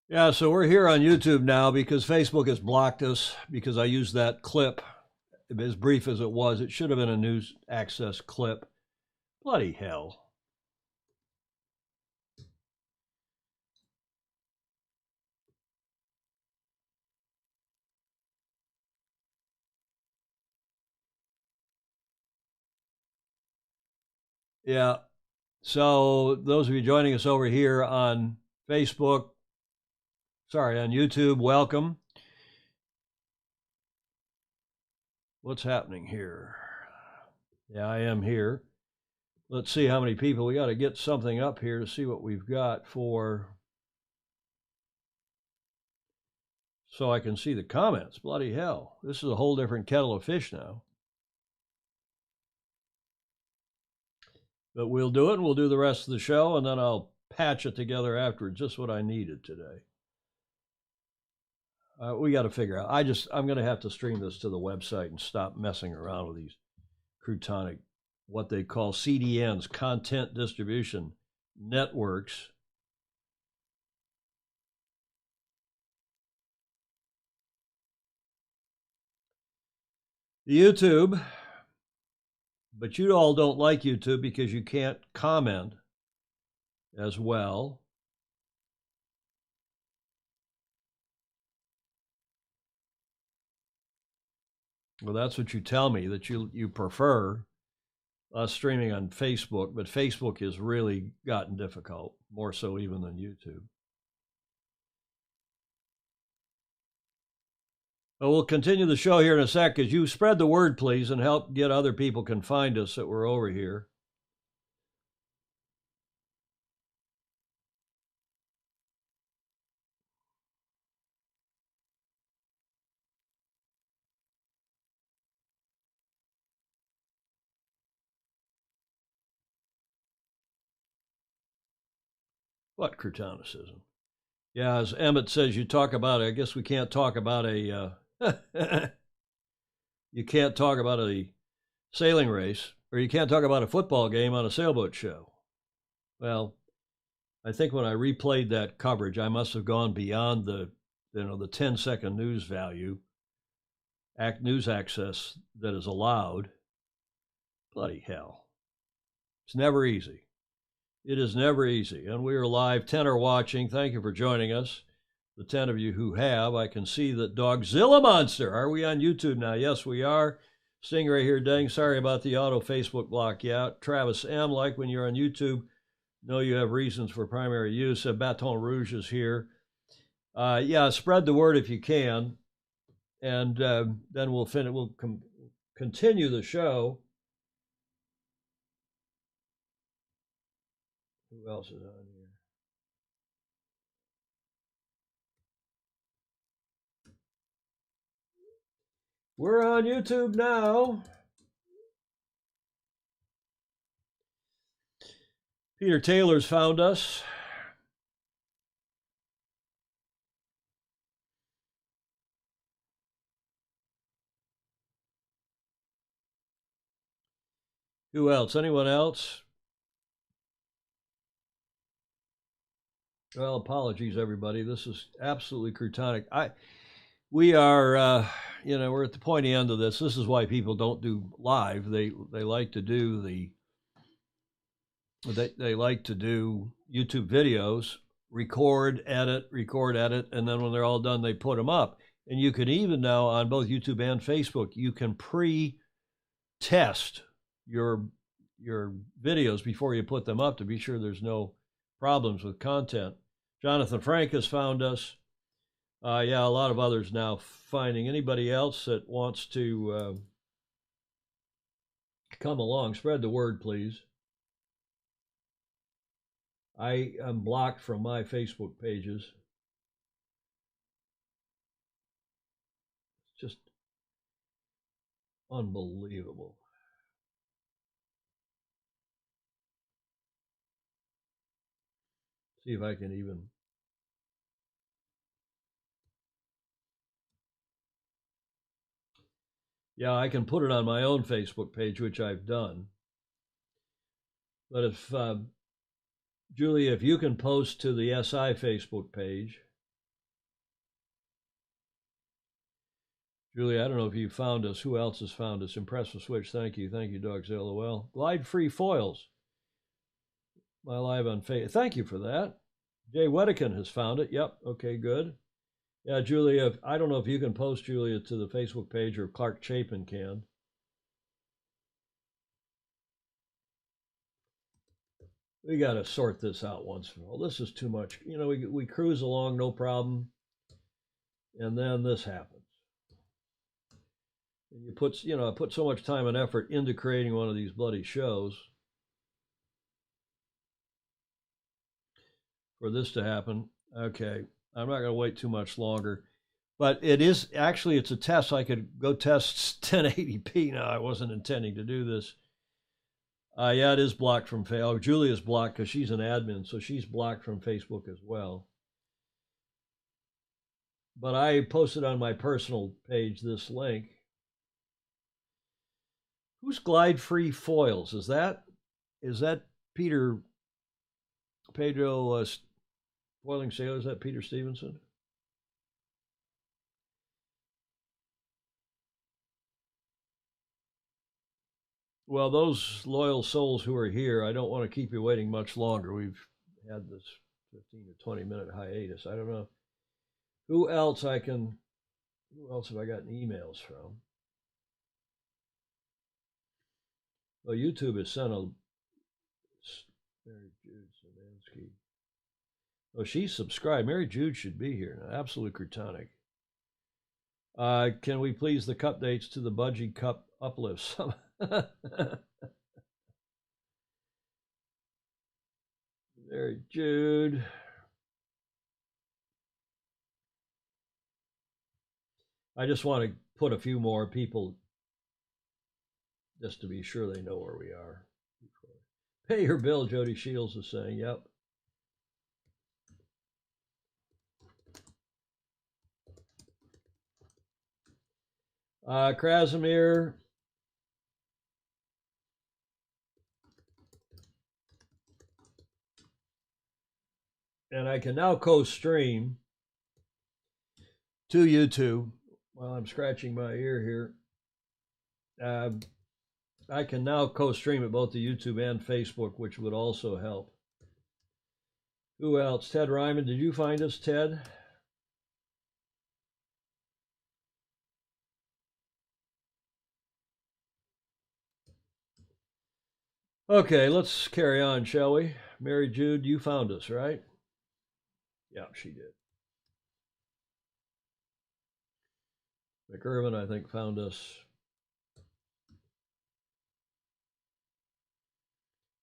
Yeah, so we're here on YouTube now because Facebook has blocked us because I used that clip, as brief as it was. It should have been a news access clip. Bloody hell. Yeah. So those of you joining us over here on Facebook, sorry, on YouTube, welcome. What's happening here? Yeah, I am here. Let's see how many people. We got to get something up here to see what we've got for, so I can see the comments. Bloody hell. This is a whole different kettle of fish now. But we'll do it, and we'll do the rest of the show, and then I'll patch it together afterwards, just what I needed today. We got to figure out. I'm going to have to stream this to the website and stop messing around with these croutonic, what they call CDNs, content distribution networks. YouTube, but you all don't like YouTube because you can't comment as well. Well, that's what you tell me, that you prefer us streaming on Facebook, but Facebook has really gotten difficult, more so even than YouTube. But we'll continue the show here in a sec, because you spread the word, please, and help get other people can find us that we're over here. What croutonicism? Yeah, as Emmett says, you talk about it. I guess we can't talk about a you can't talk about a sailing race, or you can't talk about a football game on a sailboat show. Well, I think when I replayed that coverage, I must have gone beyond the 10-second news value, news access that is allowed. Bloody hell. It's never easy. It is never easy. And we are live. 10 are watching. Thank you for joining us. The 10 of you who have, I can see that Dogzilla Monster. Are we on YouTube now? Yes, we are. Stingray here, dang. Sorry about the auto Facebook block. Yeah. Travis M., like when you're on YouTube, know you have reasons for primary use. Baton Rouge is here. Yeah, spread the word if you can. And then we'll continue the show. Who else is on here? We're on YouTube now. Peter Taylor's found us. Who else? Anyone else? Well, apologies, everybody. This is absolutely croutonic. We are, we're at the pointy end of this. This is why people don't do live. They like to do they like to do YouTube videos, record, edit, and then when they're all done, they put them up. And you can even now on both YouTube and Facebook, you can pre-test your videos before you put them up to be sure there's no problems with content. Jonathan Frank has found us. Yeah, a lot of others now finding. Anybody else that wants to come along, spread the word, please. I am blocked from my Facebook pages. It's just unbelievable. See if I can even. Yeah, I can put it on my own Facebook page, which I've done. But if, Julie, if you can post to the SI Facebook page. Julie, I don't know if you found us. Who else has found us? Impressive switch. Thank you. Thank you, Dogs LOL. Glide free foils. My live on Facebook. Thank you for that. Jay Wedekin has found it. Yep. Okay, good. Yeah, Julia, I don't know if you can post, Julia, to the Facebook page or Clark Chapin can. We got to sort this out once for all. This is too much. You know, we cruise along, no problem. And then this happens. And I put so much time and effort into creating one of these bloody shows for this to happen. Okay, I'm not going to wait too much longer. But it's a test. I could go test 1080p now. I wasn't intending to do this. Yeah, it is blocked from Facebook. Oh, Julia's blocked because she's an admin, so she's blocked from Facebook as well. But I posted on my personal page this link. Who's Glide Free Foils? Is that Pedro Foiling Sailor? Is that Peter Stevenson? Well, those loyal souls who are here, I don't want to keep you waiting much longer. We've had this 15 to 20-minute hiatus. I don't know who else have I gotten emails from? Well, YouTube has sent a Mary Jude Savansky. Oh, she's subscribed. Mary Jude should be here now. Absolute Crutonic. Can we please the cup dates to the Budgie Cup uplifts? Mary Jude. I just want to put a few more people just to be sure they know where we are. Pay your bill, Jody Shields is saying. Yep. Krasimir. And I can now co-stream to YouTube while I'm scratching my ear here. I can now co-stream at both the YouTube and Facebook, which would also help. Who else? Ted Ryman. Did you find us, Ted? Okay, let's carry on, shall we? Mary Jude, you found us, right? Yeah, she did. McIrvin, I think, found us.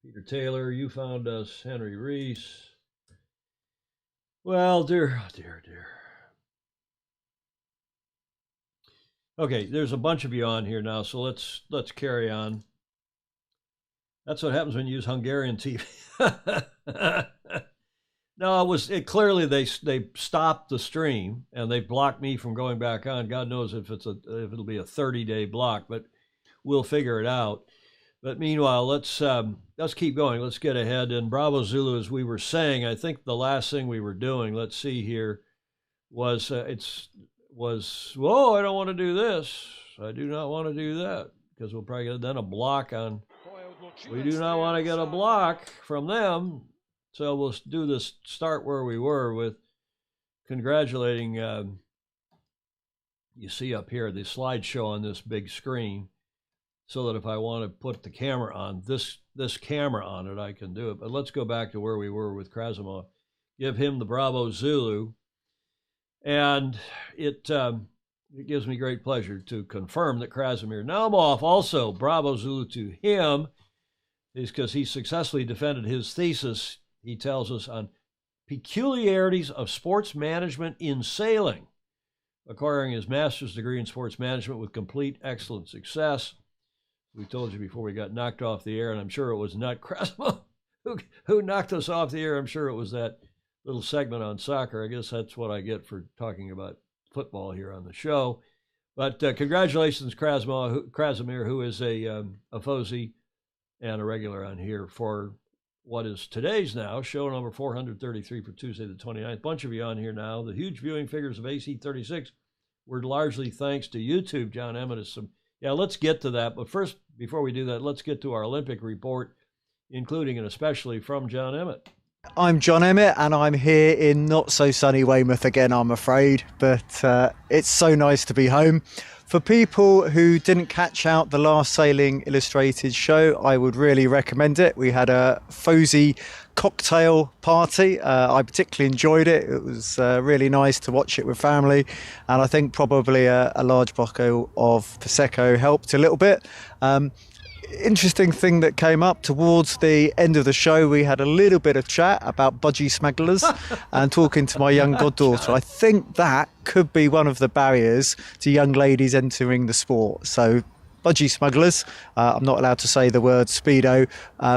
Peter Taylor, you found us. Henry Reese. Well, dear. Okay, there's a bunch of you on here now, so let's carry on. That's what happens when you use Hungarian TV. No, it clearly they stopped the stream and they blocked me from going back on. God knows if it'll be a 30-day block, but we'll figure it out. But meanwhile, let's keep going. Let's get ahead. And Bravo Zulu, as we were saying, I think the last thing we were doing, let's see here, was whoa, I don't want to do this. I do not want to do that because we'll probably get then a block on. We do not want to get a block from them. So we'll do this, start where we were with congratulating, you see up here, the slideshow on this big screen, so that if I want to put the camera on, this camera on it, I can do it. But let's go back to where we were with Krasimov. Give him the Bravo Zulu. And it gives me great pleasure to confirm that Krasimir Naumov, also Bravo Zulu to him, is because he successfully defended his thesis, he tells us, on peculiarities of sports management in sailing, acquiring his master's degree in sports management with complete excellent success. We told you before we got knocked off the air, and I'm sure it was not Krasimov who knocked us off the air. I'm sure it was that little segment on soccer. I guess that's what I get for talking about football here on the show. But congratulations, Krasimir, who is a FOSI and a regular on here for what is today's now show number 433 for Tuesday the 29th. Bunch of you on here now. The huge viewing figures of AC36 were largely thanks to YouTube. John Emmett is some. Yeah, let's get to that. But first, before we do that, let's get to our Olympic report, including and especially from John Emmett. I'm John Emmett, and I'm here in not so sunny Weymouth again, I'm afraid, but it's so nice to be home. For people who didn't catch out the last Sailing Illustrated show, I would really recommend it. We had a Fosy cocktail party. I particularly enjoyed it. It was really nice to watch it with family, and I think probably a large bottle of Prosecco helped a little bit. Interesting thing that came up towards the end of the show, we had a little bit of chat about budgie smugglers and talking to my young goddaughter. I think that could be one of the barriers to young ladies entering the sport. So budgie smugglers, I'm not allowed to say the word speedo,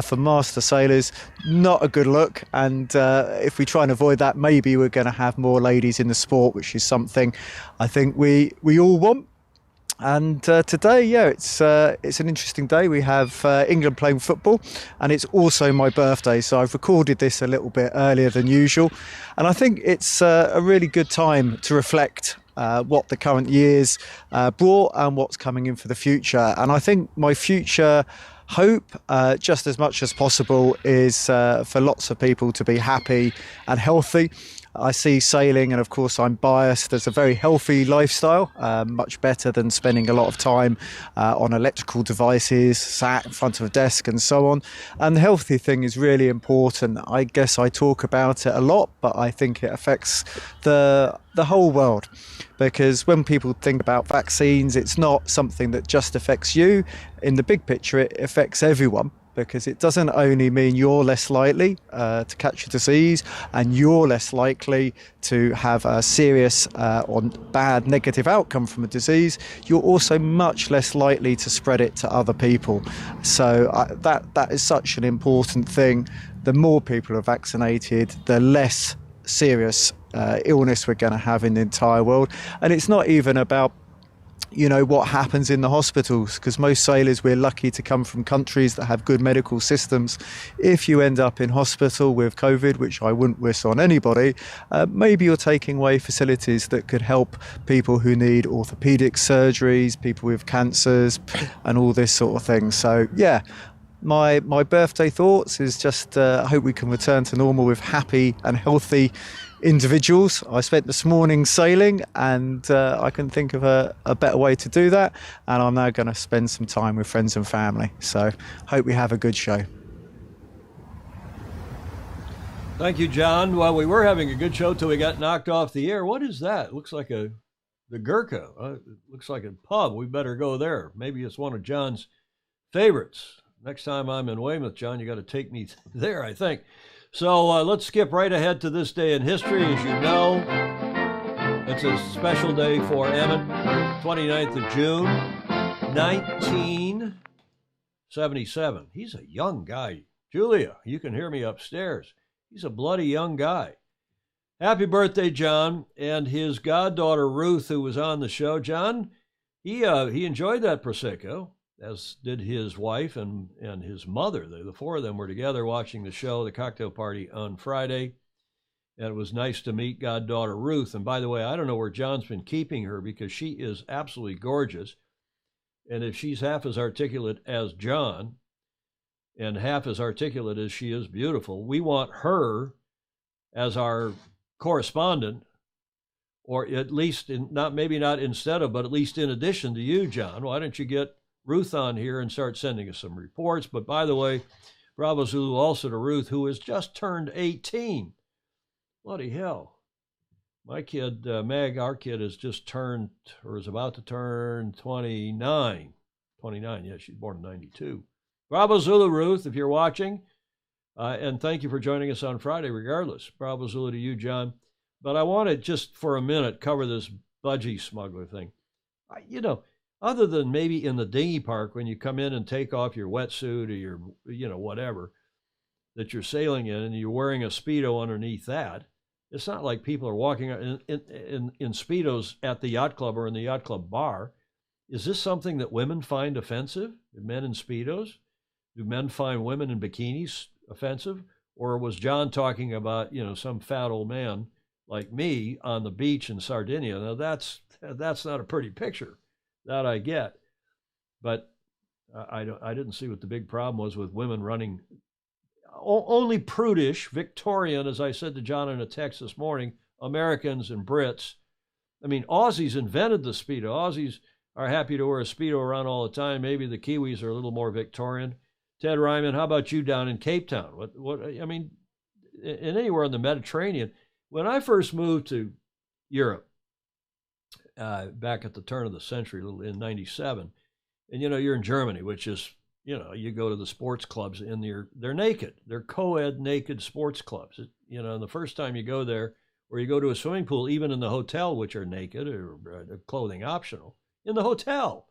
for master sailors, not a good look. And if we try and avoid that, maybe we're going to have more ladies in the sport, which is something I think we all want. And today, it's an interesting day. We have England playing football, and it's also my birthday, so I've recorded this a little bit earlier than usual. And I think it's a really good time to reflect what the current year's brought and what's coming in for the future. And I think my future hope, just as much as possible, is for lots of people to be happy and healthy. I see sailing, and of course I'm biased, as a very healthy lifestyle, much better than spending a lot of time on electrical devices, sat in front of a desk and so on. And the healthy thing is really important. I guess I talk about it a lot, but I think it affects the whole world. Because when people think about vaccines, it's not something that just affects you. In the big picture, it affects everyone, because it doesn't only mean you're less likely to catch a disease and you're less likely to have a serious or bad negative outcome from a disease, you're also much less likely to spread it to other people. So that is such an important thing. The more people are vaccinated, the less serious illness we're going to have in the entire world. And it's not even about what happens in the hospitals, because most sailors, we're lucky to come from countries that have good medical systems. If you end up in hospital with COVID, which I wouldn't wish on anybody, maybe you're taking away facilities that could help people who need orthopedic surgeries, people with cancers and all this sort of thing. So my birthday thoughts is just I hope we can return to normal with happy and healthy individuals. I spent this morning sailing, and I couldn't think of a better way to do that, and I'm now going to spend some time with friends and family. So hope we have a good show. Thank you, John. Well, we were having a good show till we got knocked off the air. What is that? It looks like the Gurkha. It looks like a pub. We better go there. Maybe it's one of John's favorites. Next time I'm in Weymouth, John, you got to take me there, I think. So let's skip right ahead to this day in history. As you know, it's a special day for Emmett, 29th of June, 1977. He's a young guy. Julia, you can hear me upstairs. He's a bloody young guy. Happy birthday, John. And his goddaughter, Ruth, who was on the show. John, he enjoyed that Prosecco, as did his wife and his mother. The four of them were together watching the show, the cocktail party, on Friday. And it was nice to meet goddaughter Ruth. And by the way, I don't know where John's been keeping her, because she is absolutely gorgeous. And if she's half as articulate as John and half as articulate as she is beautiful, we want her as our correspondent, or at least maybe not instead of, but at least in addition to you, John. Why don't you get Ruth on here and start sending us some reports? But by the way, Bravo Zulu also to Ruth, who has just turned 18. Bloody hell. My kid, Meg, our kid, has just turned, or is about to turn 29. 29, yeah, she's born in 92. Bravo Zulu, Ruth, if you're watching. And thank you for joining us on Friday, regardless. Bravo Zulu to you, John. But I want to just for a minute cover this budgie smuggler thing. Other than maybe in the dinghy park when you come in and take off your wetsuit or your, whatever that you're sailing in, and you're wearing a Speedo underneath that, it's not like people are walking in Speedos at the yacht club or in the yacht club bar. Is this something that women find offensive? Men in Speedos? Do men find women in bikinis offensive? Or was John talking about, some fat old man like me on the beach in Sardinia. Now that's not a pretty picture, that I get, but I didn't see what the big problem was with women running. Only prudish, Victorian, as I said to John in a text this morning, Americans and Brits. I mean, Aussies invented the Speedo. Aussies are happy to wear a Speedo around all the time. Maybe the Kiwis are a little more Victorian. Ted Ryman, how about you down in Cape Town? I mean, in anywhere in the Mediterranean. When I first moved to Europe, back at the turn of the century, in '97, and you're in Germany, which is, you go to the sports clubs and they're naked. They're co-ed naked sports clubs. And the first time you go there, or you go to a swimming pool, even in the hotel, which are naked or clothing optional, in the hotel.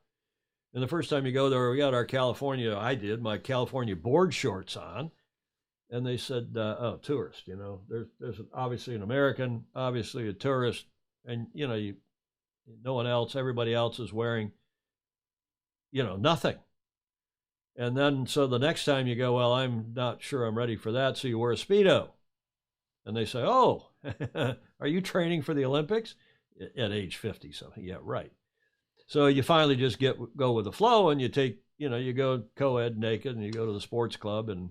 And the first time you go there, we got I did my California board shorts on. And they said, oh, tourist, there's obviously an American, obviously a tourist, and, no one else, everybody else is wearing, nothing. And then, so the next time you go, well, I'm not sure I'm ready for that. So you wear a Speedo. And they say, oh, are you training for the Olympics? At age 50 something. Yeah, right. So you finally just go with the flow, and you you go co-ed naked, and you go to the sports club, and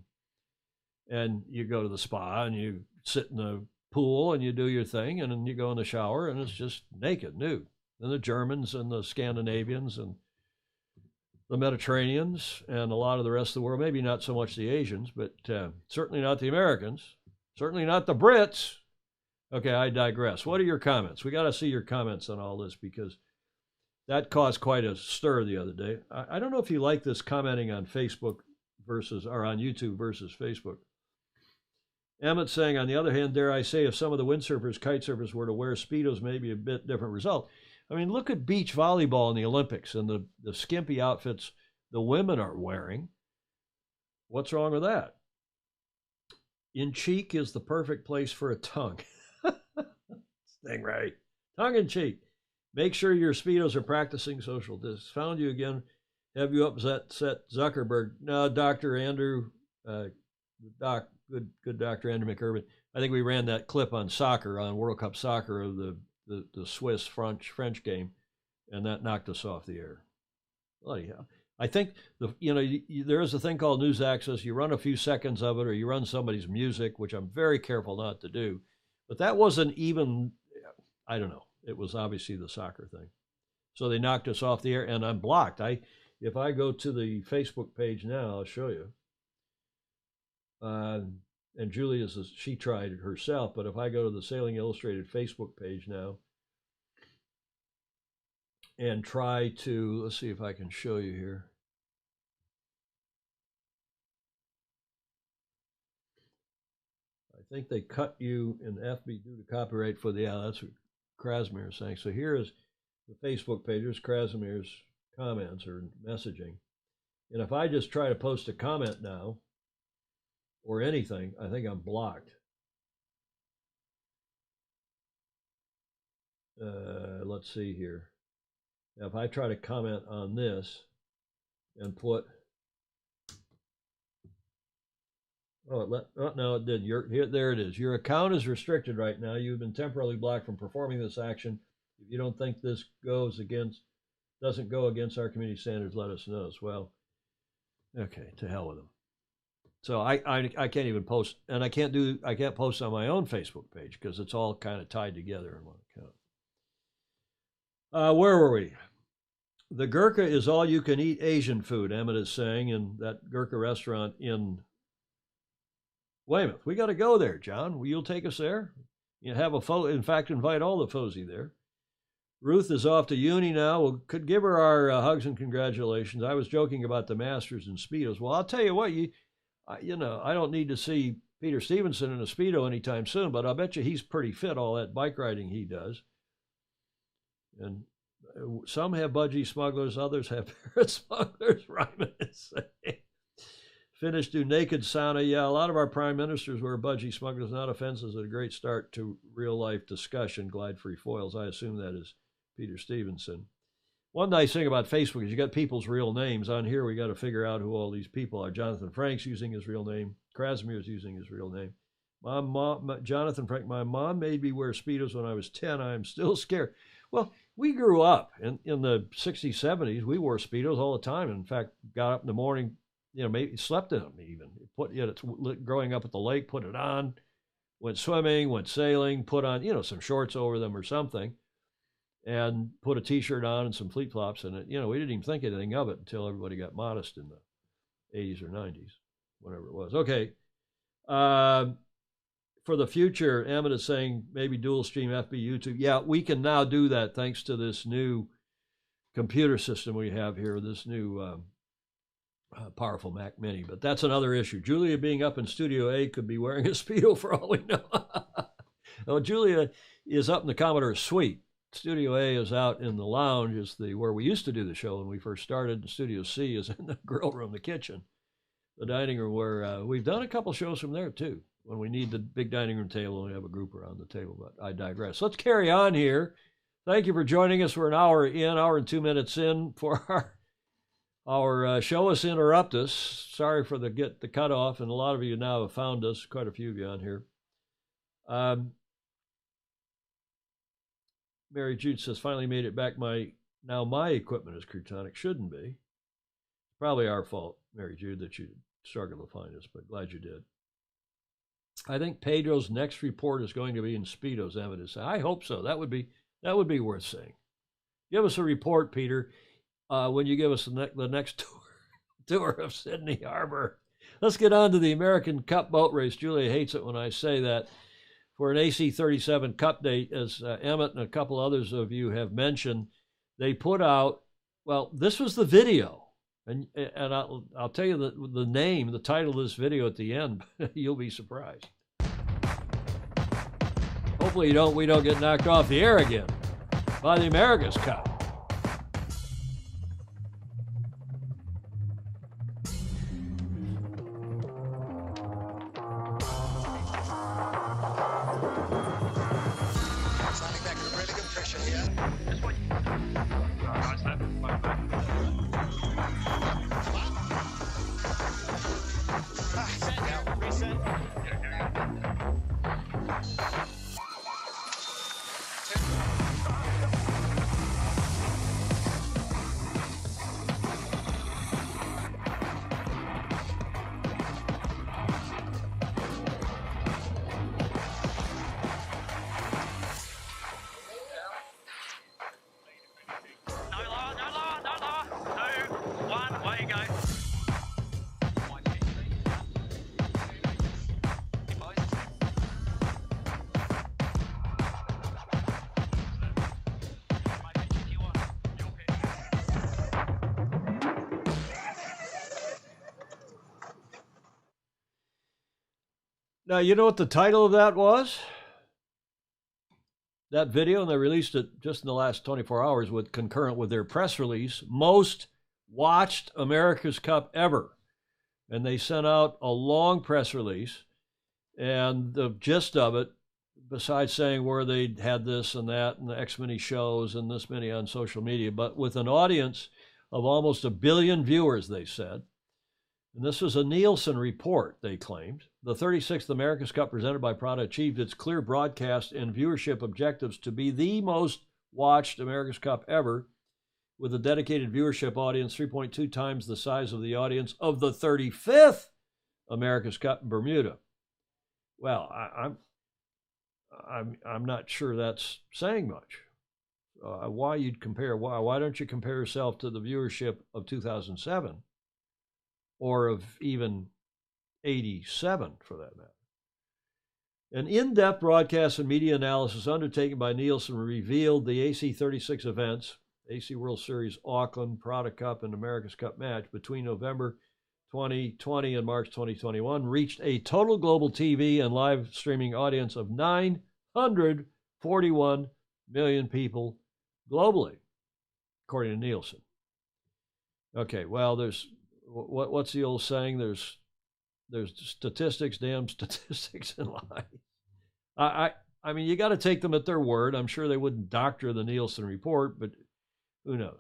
you go to the spa, and you sit in the pool, and you do your thing, and then you go in the shower, and it's just naked, nude. And the Germans and the Scandinavians and the Mediterraneans and a lot of the rest of the world, maybe not so much the Asians, but certainly not the Americans, certainly not the Brits. Okay, I digress. What are your comments? We got to see your comments on all this, because that caused quite a stir the other day. I don't know if you like this commenting on Facebook or on YouTube versus Facebook. Emmett saying, on the other hand, dare I say, if some of the windsurfers, kite surfers were to wear Speedos, maybe a bit different result. I mean, look at beach volleyball in the Olympics and the skimpy outfits the women are wearing. What's wrong with that? In cheek is the perfect place for a tongue. Stingray. Tongue in cheek. Make sure your Speedos are practicing social distance. Found you again. Have you upset Zuckerberg? No, Dr. Andrew, good Dr. Andrew McIrvin. I think we ran that clip on soccer, on World Cup soccer, of the Swiss French game, and that knocked us off the air. Bloody hell. I think there is a thing called news access. You run a few seconds of it, or you run somebody's music, which I'm very careful not to do. But that wasn't even, I don't know. It was obviously the soccer thing. So they knocked us off the air, and I'm blocked. If I go to the Facebook page now, I'll show you. And Julia, she tried it herself, but if I go to the Sailing Illustrated Facebook page now and try to, let's see if I can show you here. I think they cut you in FB due to copyright for that's what Krasimir is saying. So here is the Facebook page. Here's Krasimir's comments or messaging. And if I just try to post a comment now, or anything, I think I'm blocked. Let's see here. Now, if I try to comment on this and put, no, it did. There it is. Your account is restricted right now. You've been temporarily blocked from performing this action. If you don't think this doesn't go against our community standards, let us know as well. Okay, to hell with them. So I can't even post, and I can't post on my own Facebook page because it's all kind of tied together in one account. Where were we? The Gurkha is all you can eat Asian food, Emmett is saying, in that Gurkha restaurant in Weymouth. We got to go there, John. Will you take us there? You have in fact, invite all the Fozy there. Ruth is off to uni now. We could give her our hugs and congratulations. I was joking about the Masters and Speedos. Well, I'll tell you what, I don't need to see Peter Stevenson in a Speedo anytime soon, but I bet you he's pretty fit, all that bike riding he does. And some have budgie smugglers, others have parrot smugglers, Ryman is saying. Finnish do naked sauna. Yeah, a lot of our prime ministers wear budgie smugglers. Not offenses, a great start to real-life discussion, glide-free foils. I assume that is Peter Stevenson. One nice thing about Facebook is you got people's real names. On here, we got to figure out who all these people are. Jonathan Frank's using his real name. Krasimir's using his real name. Jonathan Frank, my mom made me wear Speedos when I was 10. I am still scared. Well, we grew up in the 60s, 70s. We wore Speedos all the time. In fact, got up in the morning, maybe slept in them even. Growing up at the lake, put it on, went swimming, went sailing, put on, some shorts over them or something, and put a T-shirt on and some flip-flops. And, we didn't even think anything of it until everybody got modest in the 80s or 90s, whatever it was. Okay. For the future, Emmett is saying maybe dual stream FB YouTube. Yeah, we can now do that thanks to this new computer system we have here, this new powerful Mac Mini. But that's another issue. Julia being up in Studio A could be wearing a Speedo for all we know. Well, Julia is up in the Commodore Suite. Studio A is out in the lounge, is where we used to do the show when we first started. Studio C is in the grill room, the kitchen, the dining room, where we've done a couple shows from there too. When we need the big dining room table, we have a group around the table, but I digress. Let's carry on here. Thank you for joining us. We're an hour and 2 minutes in for our Show Us, Interrupt Us. Sorry for the cutoff, and a lot of you now have found us, quite a few of you on here. Mary Jude says, finally made it back. Now my equipment is Crutonic. Shouldn't be. Probably our fault, Mary Jude, that you struggled to find us, but glad you did. I think Pedro's next report is going to be in Speedos, evidence. I hope so. That would be worth saying. Give us a report, Peter, when you give us the next tour of Sydney Harbor. Let's get on to the American Cup boat race. Julia hates it when I say that. For an AC-37 Cup date, as Emmett and a couple others of you have mentioned, they put out, well, this was the video. And I'll tell you the title of this video at the end. You'll be surprised. Hopefully we don't get knocked off the air again by the America's Cup. Standing back with really good pressure here. Now, you know what the title of that was? That video, and they released it just in the last 24 hours concurrent with their press release, most watched America's Cup ever. And they sent out a long press release, and the gist of it, besides saying where they'd had this and that and the X many shows and this many on social media, but with an audience of almost 1 billion viewers, they said. And this was a Nielsen report, they claimed. The 36th America's Cup presented by Prada achieved its clear broadcast and viewership objectives to be the most watched America's Cup ever, with a dedicated viewership audience 3.2 times the size of the audience of the 35th America's Cup in Bermuda. Well, I'm not sure that's saying much. Why don't you compare yourself to the viewership of 2007? Or of even 87, for that matter. An in-depth broadcast and media analysis undertaken by Nielsen revealed the AC-36 events, AC World Series Auckland, Prada Cup, and America's Cup match between November 2020 and March 2021 reached a total global TV and live streaming audience of 941 million people globally, according to Nielsen. Okay, well, what's the old saying? There's statistics, damn statistics, and lies. I mean, you got to take them at their word. I'm sure they wouldn't doctor the Nielsen report, but who knows?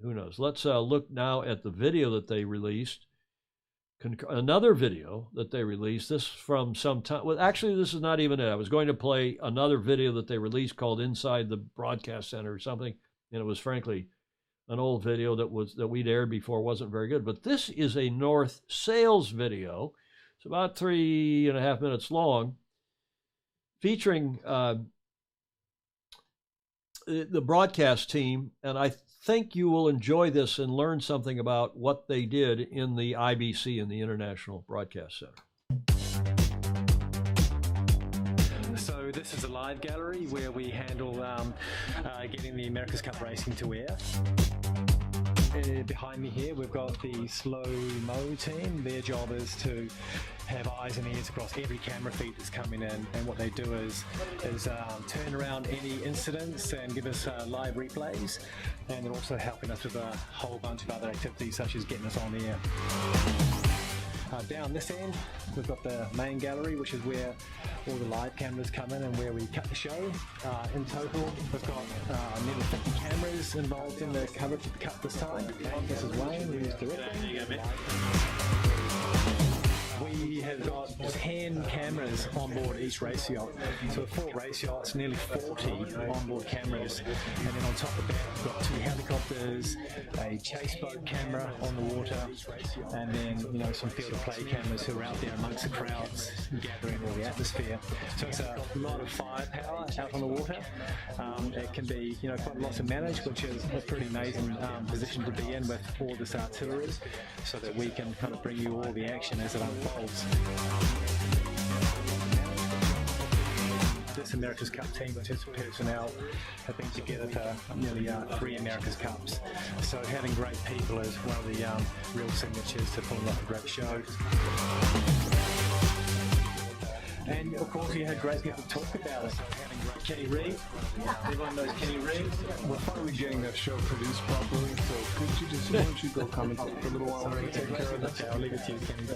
Who knows? Let's look now at the video that they released another video that they released. This from some time. Well, actually, this is not even it. I was going to play another video that they released called "Inside the Broadcast Center" or something, and it was frankly an old video that we'd aired before. Wasn't very good. But this is a North sales video. It's about 3.5 minutes long, featuring the broadcast team, and I think you will enjoy this and learn something about what they did in the IBC, in the International Broadcast Center. So this is a live gallery where we handle getting the America's Cup racing to air. Behind me here we've got the slow-mo team. Their job is to have eyes and ears across every camera feed that's coming in, and what they do is turn around any incidents and give us live replays, and they're also helping us with a whole bunch of other activities such as getting us on the air. Down this end we've got the main gallery, which is where all the live cameras come in and where we cut the show. In total we've got nearly 50 cameras involved in the coverage of the Cup this time. This is Wayne, who's directing. We have got 10 cameras on board each race yacht. So with 4 race yachts, nearly 40 onboard cameras. And then on top of that, we've got 2 helicopters, a chase boat camera on the water, and then some field of play cameras who are out there amongst the crowds, gathering all the atmosphere. So it's a lot of firepower out on the water. It can be quite a lot to manage, which is a pretty amazing position to be in with all this artillery, so that we can kind of bring you all the action as it unfolds. This America's Cup team, with its personnel, have been together for nearly 3 America's Cups. So having great people is one of the real signatures to pulling off a great show. And of course, you had great people talk about it. Having great Kenny Reed, everyone knows Kenny Reed. We're finally getting that show produced properly, so why don't you go commentate for a little while? Sorry, Take care of that. Okay, I'll leave it to you, Kenny.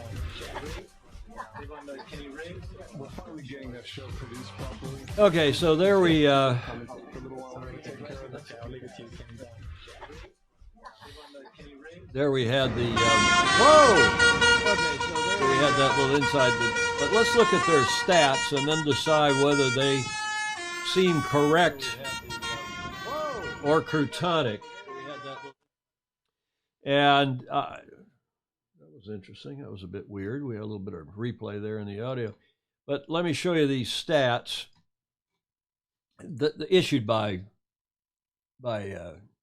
Everyone knows Kenny Reed. We're finally getting that show produced properly. Okay, so there we Commentate for a little while. Take care of that. Okay, I'll leave it to you, Kenny. there we had the whoa. Okay, so there we had that little inside. But let's look at their stats and then decide whether they seem correct or crutonic. And that was interesting. That was a bit weird. We had a little bit of replay there in the audio. But let me show you these stats issued by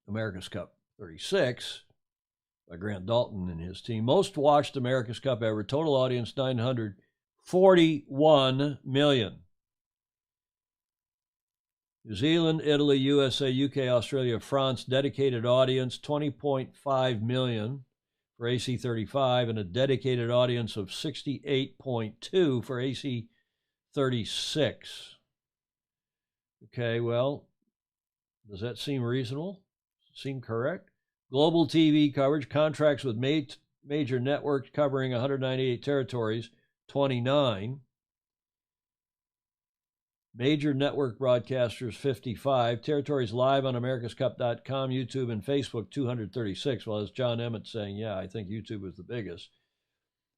America's Cup 36 by Grant Dalton and his team. Most watched America's Cup ever. Total audience 941 million. New Zealand, Italy, USA, UK, Australia, France, dedicated audience 20.5 million for AC35 and a dedicated audience of 68.2 for AC36. Okay, well, does that seem reasonable? Does it seem correct? Global TV coverage, contracts with major networks covering 198 territories, 29. Major network broadcasters, 55. Territories live on americascup.com, YouTube, and Facebook, 236. Well, as John Emmett saying, yeah, I think YouTube was the biggest.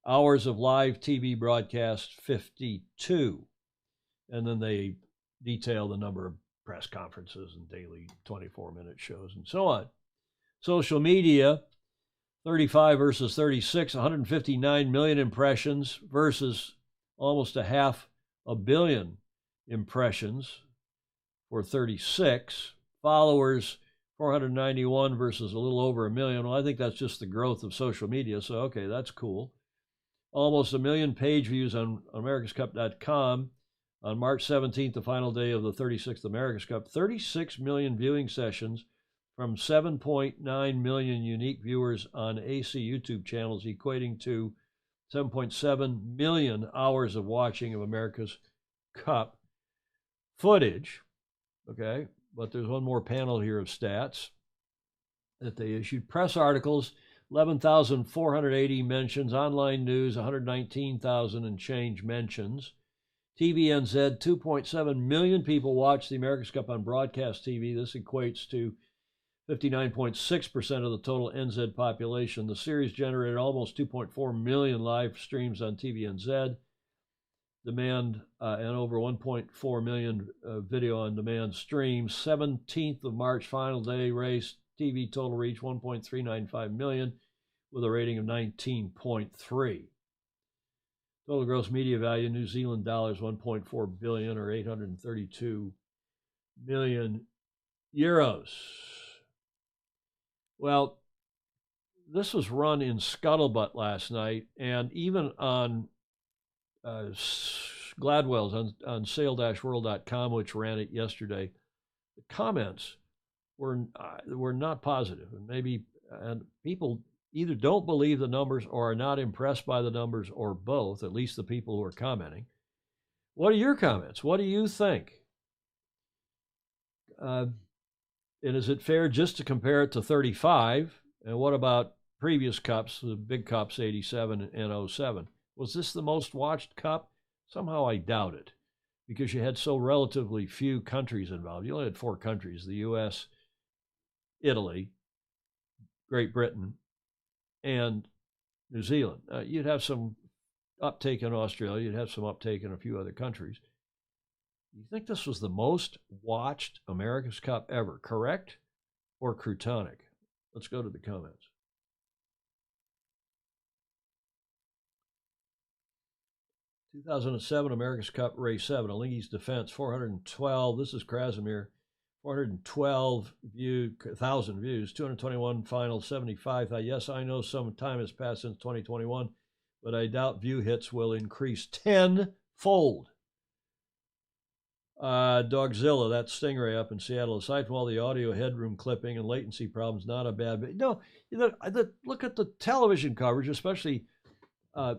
Hours of live TV broadcast, 52. And then they detail the number of press conferences and daily 24-minute shows and so on. Social media, 35 versus 36, 159 million impressions versus almost 500 million impressions for 36. Followers, 491 versus a little over 1 million. Well, I think that's just the growth of social media, so okay, that's cool. Almost 1 million page views on americascup.com. On March 17th, the final day of the 36th America's Cup, 36 million viewing sessions from 7.9 million unique viewers on AC YouTube channels, equating to 7.7 million hours of watching of America's Cup footage. Okay, but there's one more panel here of stats that they issued. Press articles, 11,480 mentions. Online news, 119,000 and change mentions. TVNZ, 2.7 million people watch the America's Cup on broadcast TV. This equates to 59.6% of the total NZ population. The series generated almost 2.4 million live streams on TVNZ demand and over 1.4 million video on demand streams. 17th of March final day race, TV total reach 1.395 million with a rating of 19.3. Total gross media value, New Zealand dollars 1.4 billion or 832 million euros. Well, this was run in Scuttlebutt last night, and even on Gladwell's on sail-world.com, which ran it yesterday, the comments were not positive, and people either don't believe the numbers or are not impressed by the numbers, or both, at least the people who are commenting. What are your comments? What do you think? And is it fair just to compare it to 35? And what about previous cups, the big cups, 87 and 07? Was this the most watched cup? Somehow I doubt it, because you had so relatively few countries involved. You only had 4 countries: the U.S., Italy, Great Britain, and New Zealand. You'd have some uptake in Australia. You'd have some uptake in a few other countries. You think this was the most watched America's Cup ever, correct or croutonic? Let's go to the comments. "2007 America's Cup Race 7, Alinghi's Defense, 412. This is Krasimir. 412,000 views, 221 final, 75. Yes, I know some time has passed since 2021, but I doubt view hits will increase tenfold. Dogzilla, that Stingray up in Seattle. Aside from all the audio headroom clipping and latency problems, not a bad. But no, look at the television coverage, especially. They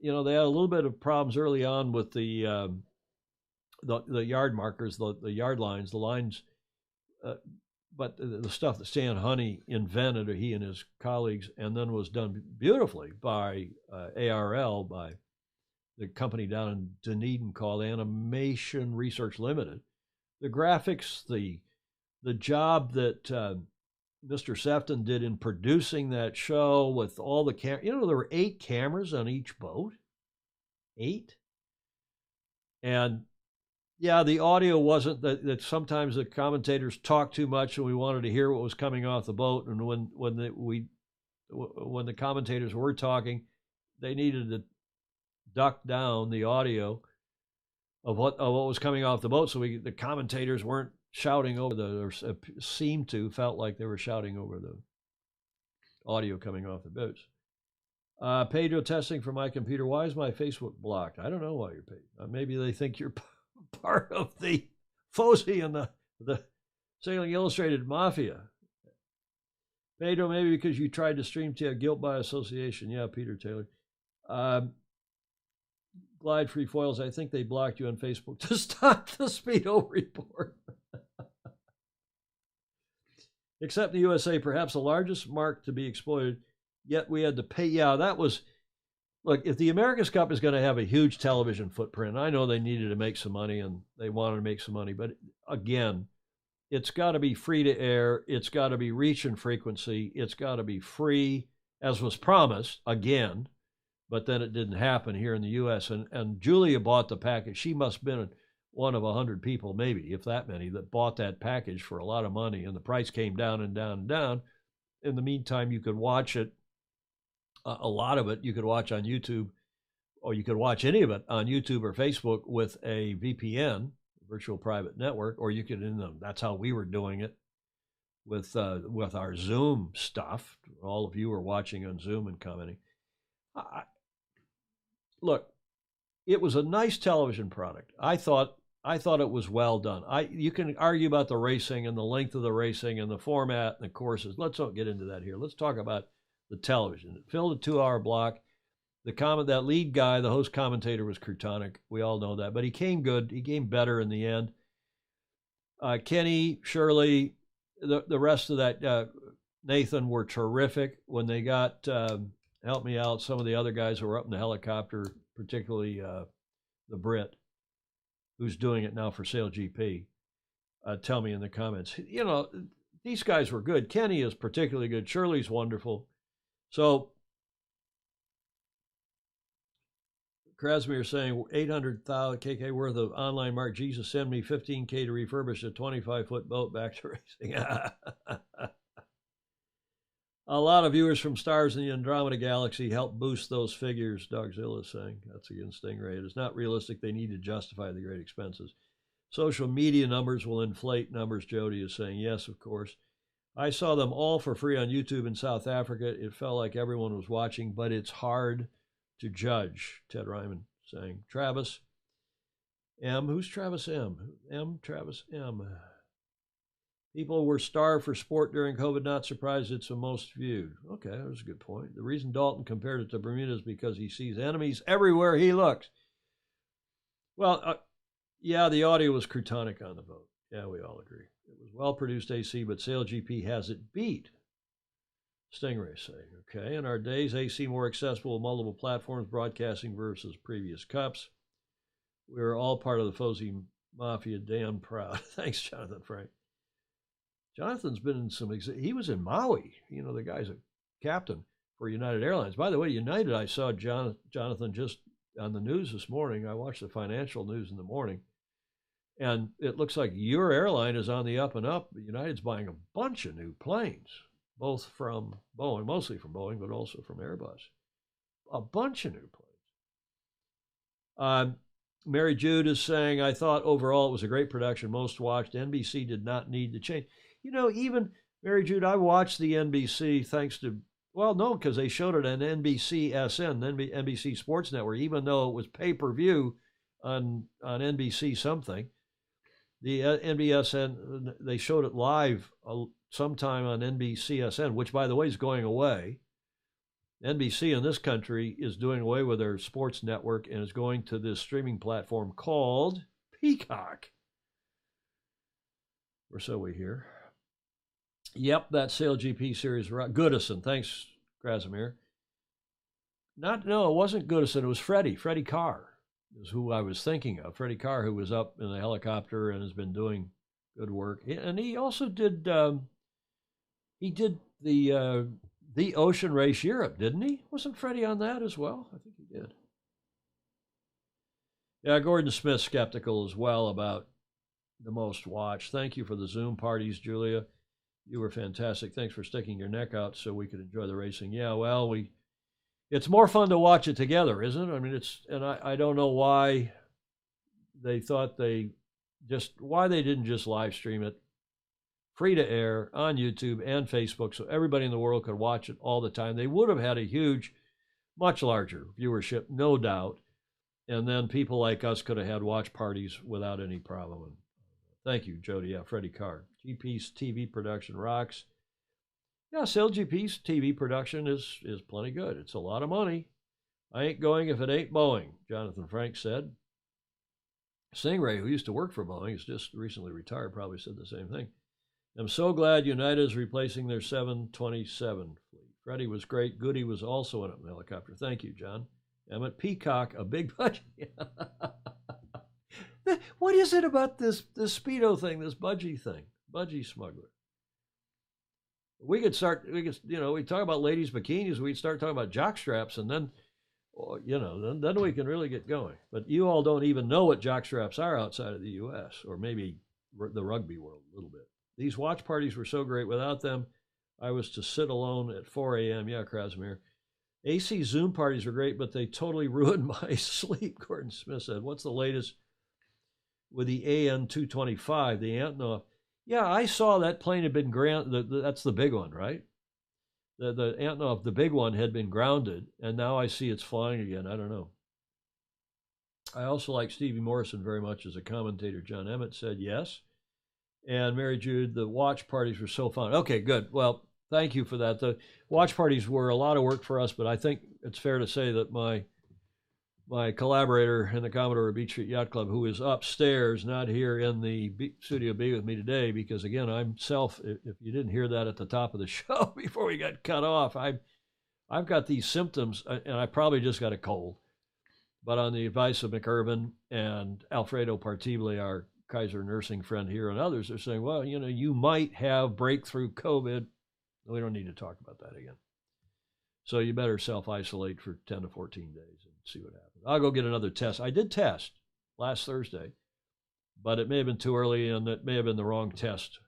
had a little bit of problems early on with the yard markers, the yard lines, the lines. But the stuff that Stan Honey invented, or he and his colleagues, and then was done beautifully by ARL, by the company down in Dunedin called Animation Research Limited. The graphics, the job that Mr. Sefton did in producing that show with all the there were 8 cameras on each boat. 8. And yeah, the audio wasn't that sometimes the commentators talked too much and we wanted to hear what was coming off the boat. And when the commentators were talking, they needed to duck down the audio of what was coming off the boat, so the commentators weren't shouting over felt like they were shouting over the audio coming off the boats. Pedro, testing for my computer. Why is my Facebook blocked? I don't know why you're paid. Maybe they think you're part of the Fozy and the Sailing Illustrated Mafia. Pedro, maybe because you tried to stream to guilt by association. Yeah, Peter Taylor. Glide Free Foils, I think they blocked you on Facebook to stop the Speedo report. Except the USA, perhaps the largest mark to be exploited, yet we had to pay. Yeah, that was, look, if the America's Cup is going to have a huge television footprint, I know they needed to make some money and they wanted to make some money, but again, it's got to be free to air. It's got to be reach and frequency. It's got to be free, as was promised, again. But then it didn't happen here in the U.S. And Julia bought the package. She must have been one of 100 people, maybe, if that many, that bought that package for a lot of money. And the price came down and down and down. In the meantime, you could watch it. A lot of it you could watch on YouTube, or you could watch any of it on YouTube or Facebook with a VPN, virtual private network, or you could, that's how we were doing it with our Zoom stuff. All of you were watching on Zoom and commenting. Look, it was a nice television product. I thought it was well done. You can argue about the racing and the length of the racing and the format and the courses. Let's not get into that here. Let's talk about the television. It filled a 2-hour block. That lead guy, the host commentator, was croutonic. We all know that, but he came good. He came better in the end. Kenny, Shirley, the rest of that, Nathan, were terrific when they got. Help me out. Some of the other guys who were up in the helicopter, particularly the Brit, who's doing it now for Sail GP, tell me in the comments. these guys were good. Kenny is particularly good. Shirley's wonderful. So Krasimir saying 800,000 KK worth of online mark. Jesus, send me 15K to refurbish a 25-foot boat back to racing. A lot of viewers from stars in the Andromeda Galaxy help boost those figures, Dogzilla is saying. That's against Stingray. It is not realistic. They need to justify the great expenses. Social media numbers will inflate numbers, Jody is saying. Yes, of course. I saw them all for free on YouTube in South Africa. It felt like everyone was watching, but it's hard to judge, Ted Ryman saying. Travis M. Who's Travis M? Travis M. People were starved for sport during COVID. Not surprised it's the most viewed. Okay, that was a good point. The reason Dalton compared it to Bermuda is because he sees enemies everywhere he looks. Well, yeah, the audio was crotonic on the vote. Yeah, we all agree. It was well-produced AC, but SailGP has it beat. Stingray saying, okay, in our days, AC more accessible with multiple platforms, broadcasting versus previous cups. We're all part of the Fozy Mafia, damn proud. Thanks, Jonathan Frank. Jonathan's been in some, he was in Maui. You know, the guy's a captain for United Airlines. By the way, United, I saw Jonathan just on the news this morning. I watched the financial news in the morning. And it looks like your airline is on the up and up. United's buying a bunch of new planes, both from Boeing, mostly from Boeing, but also from Airbus. A bunch of new planes. Mary Jude is saying, I thought overall it was a great production, most watched. NBC did not need to change. You know, even, Mary Jude, I watched the NBC thanks to, well, no, because they showed it on NBCSN, NBC Sports Network, even though it was pay-per-view on NBC something. The NBSN, they showed it live sometime on NBCSN, which, by the way, is going away. NBC in this country is doing away with their sports network and is going to this streaming platform called Peacock. Or so we hear. Yep, that SailGP series. Goodison. Thanks, Krasimir. No, it wasn't Goodison. It was Freddie Carr is who I was thinking of. Freddie Carr, who was up in the helicopter and has been doing good work. And he also did, the Ocean Race Europe, didn't he? Wasn't Freddie on that as well? I think he did. Yeah, Gordon Smith skeptical as well about the most watched. Thank you for the Zoom parties, Julia. You were fantastic. Thanks for sticking your neck out so we could enjoy the racing. Yeah, well, it's more fun to watch it together, isn't it? I mean, I don't know why they thought why they didn't just live stream it free to air on YouTube and Facebook so everybody in the world could watch it all the time. They would have had a huge, much larger viewership, no doubt. And then people like us could have had watch parties without any problem. Thank you, Jody. Yeah, Freddie Carr. GP's TV production rocks. Yeah, SailGP's TV production is plenty good. It's a lot of money. I ain't going if it ain't Boeing, Jonathan Frank said. Stingray, who used to work for Boeing, is just recently retired, probably said the same thing. I'm so glad United is replacing their 727 fleet. Freddie was great. Goody was also in a helicopter. Thank you, John. Emmett Peacock, a big budget. What is it about this Speedo thing, this budgie thing? Budgie smuggler. We talk about ladies' bikinis, we'd start talking about jock straps, and then, then we can really get going. But you all don't even know what jock straps are outside of the U.S., or maybe the rugby world a little bit. These watch parties were so great. Without them, I was to sit alone at 4 a.m. Yeah, Krasimir. AC Zoom parties were great, but they totally ruined my sleep, Gordon Smith said. What's the latest with the AN-225, the Antonov? Yeah, I saw that plane had been grounded. That's the big one, right? The Antonov, the big one, had been grounded, and now I see it's flying again. I don't know. I also like Stevie Morrison very much as a commentator. John Emmett said yes. And Mary Jude, the watch parties were so fun. Okay, good. Well, thank you for that. The watch parties were a lot of work for us, but I think it's fair to say that my collaborator in the Commodore Beach Street Yacht Club, who is upstairs, not here in the Studio B with me today, because again, if you didn't hear that at the top of the show before we got cut off, I've got these symptoms, and I probably just got a cold. But on the advice of McIrvin and Alfredo Partible, our Kaiser nursing friend here and others are saying, well, you might have breakthrough COVID. We don't need to talk about that again. So you better self-isolate for 10 to 14 days and see what happens. I'll go get another test. I did test last Thursday, but it may have been too early and it may have been the wrong test.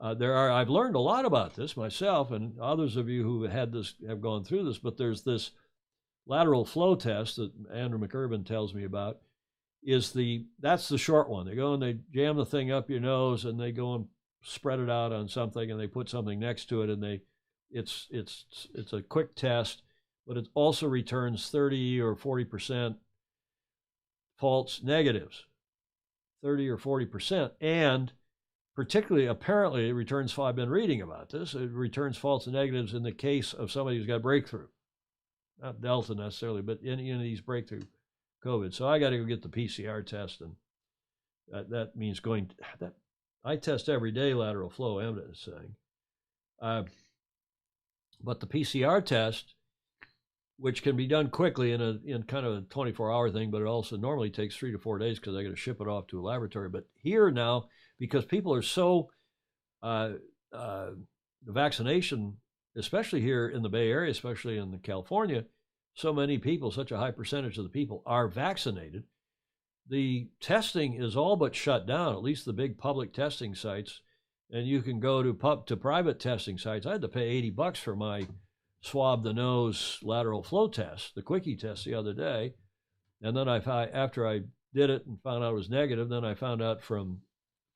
I've learned a lot about this myself, and others of you who had this have gone through this, but there's this lateral flow test that Andrew McIrvin tells me about. That's the short one. They go and they jam the thing up your nose and they go and spread it out on something and they put something next to it, and it's a quick test, but it also returns 30 or 40% false negatives, 30 or 40%, and particularly, apparently, it returns, I've been reading about this, it returns false negatives in the case of somebody who's got breakthrough. Not Delta necessarily, but any of these breakthrough COVID. So I got to go get the PCR test, and that means I test every day lateral flow, Emmett is saying. But the PCR test, which can be done quickly in kind of a 24-hour thing, but it also normally takes 3 to 4 days because I got to ship it off to a laboratory. But here now, because people are so, the vaccination, especially here in the Bay Area, especially in California, so many people, such a high percentage of the people are vaccinated. The testing is all but shut down, at least the big public testing sites. And you can go to private testing sites. I had to pay $80 for my swab the nose lateral flow test, the quickie test the other day. And then after I did it and found out it was negative, then I found out from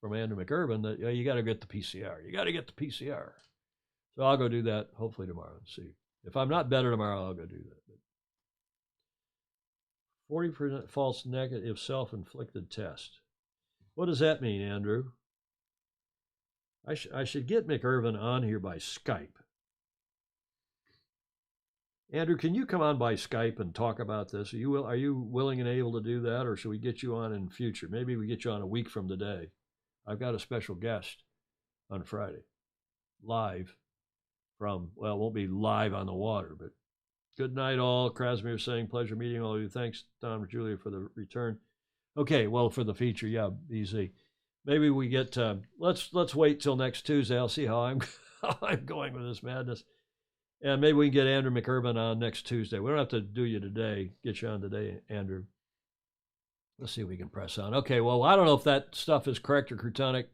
Andrew McIrvin that you got to get the PCR. You got to get the PCR. So I'll go do that hopefully tomorrow and see. If I'm not better tomorrow, I'll go do that. 40% false negative self-inflicted test. What does that mean, Andrew? I should get McIrvin on here by Skype. Andrew, can you come on by Skype and talk about this? Are you willing and able to do that, or should we get you on in future? Maybe we get you on a week from today. I've got a special guest on Friday, live from, well, it won't be live on the water, but good night all. Krasmir saying, pleasure meeting all of you. Thanks, Tom and Julia, for the return. Okay, well, for the feature, yeah, easy. Maybe we get, let's wait till next Tuesday. I'll see how I'm going with this madness. And maybe we can get Andrew McIrvin on next Tuesday. We don't have to do you today, get you on today, Andrew. Let's see if we can press on. Okay, well, I don't know if that stuff is correct or crutonic.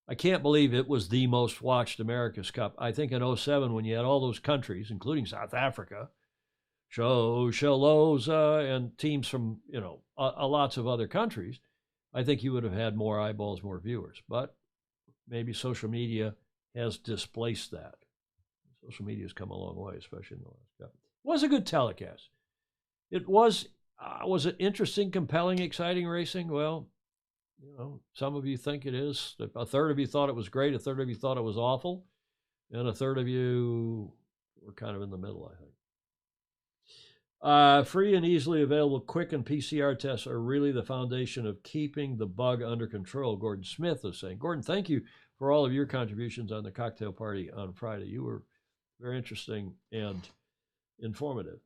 I can't believe it was the most watched America's Cup. I think in 07, when you had all those countries, including South Africa, Shaloza, and teams from, lots of other countries, I think you would have had more eyeballs, more viewers. But maybe social media has displaced that. Social media has come a long way, especially in the last couple. It was a good telecast. It was it interesting, compelling, exciting racing? Well, some of you think it is. A third of you thought it was great. A third of you thought it was awful. And a third of you were kind of in the middle, I think. Free and easily available quick and PCR tests are really the foundation of keeping the bug under control, Gordon Smith is saying. Gordon, thank you for all of your contributions on the cocktail party on Friday. You were very interesting and informative.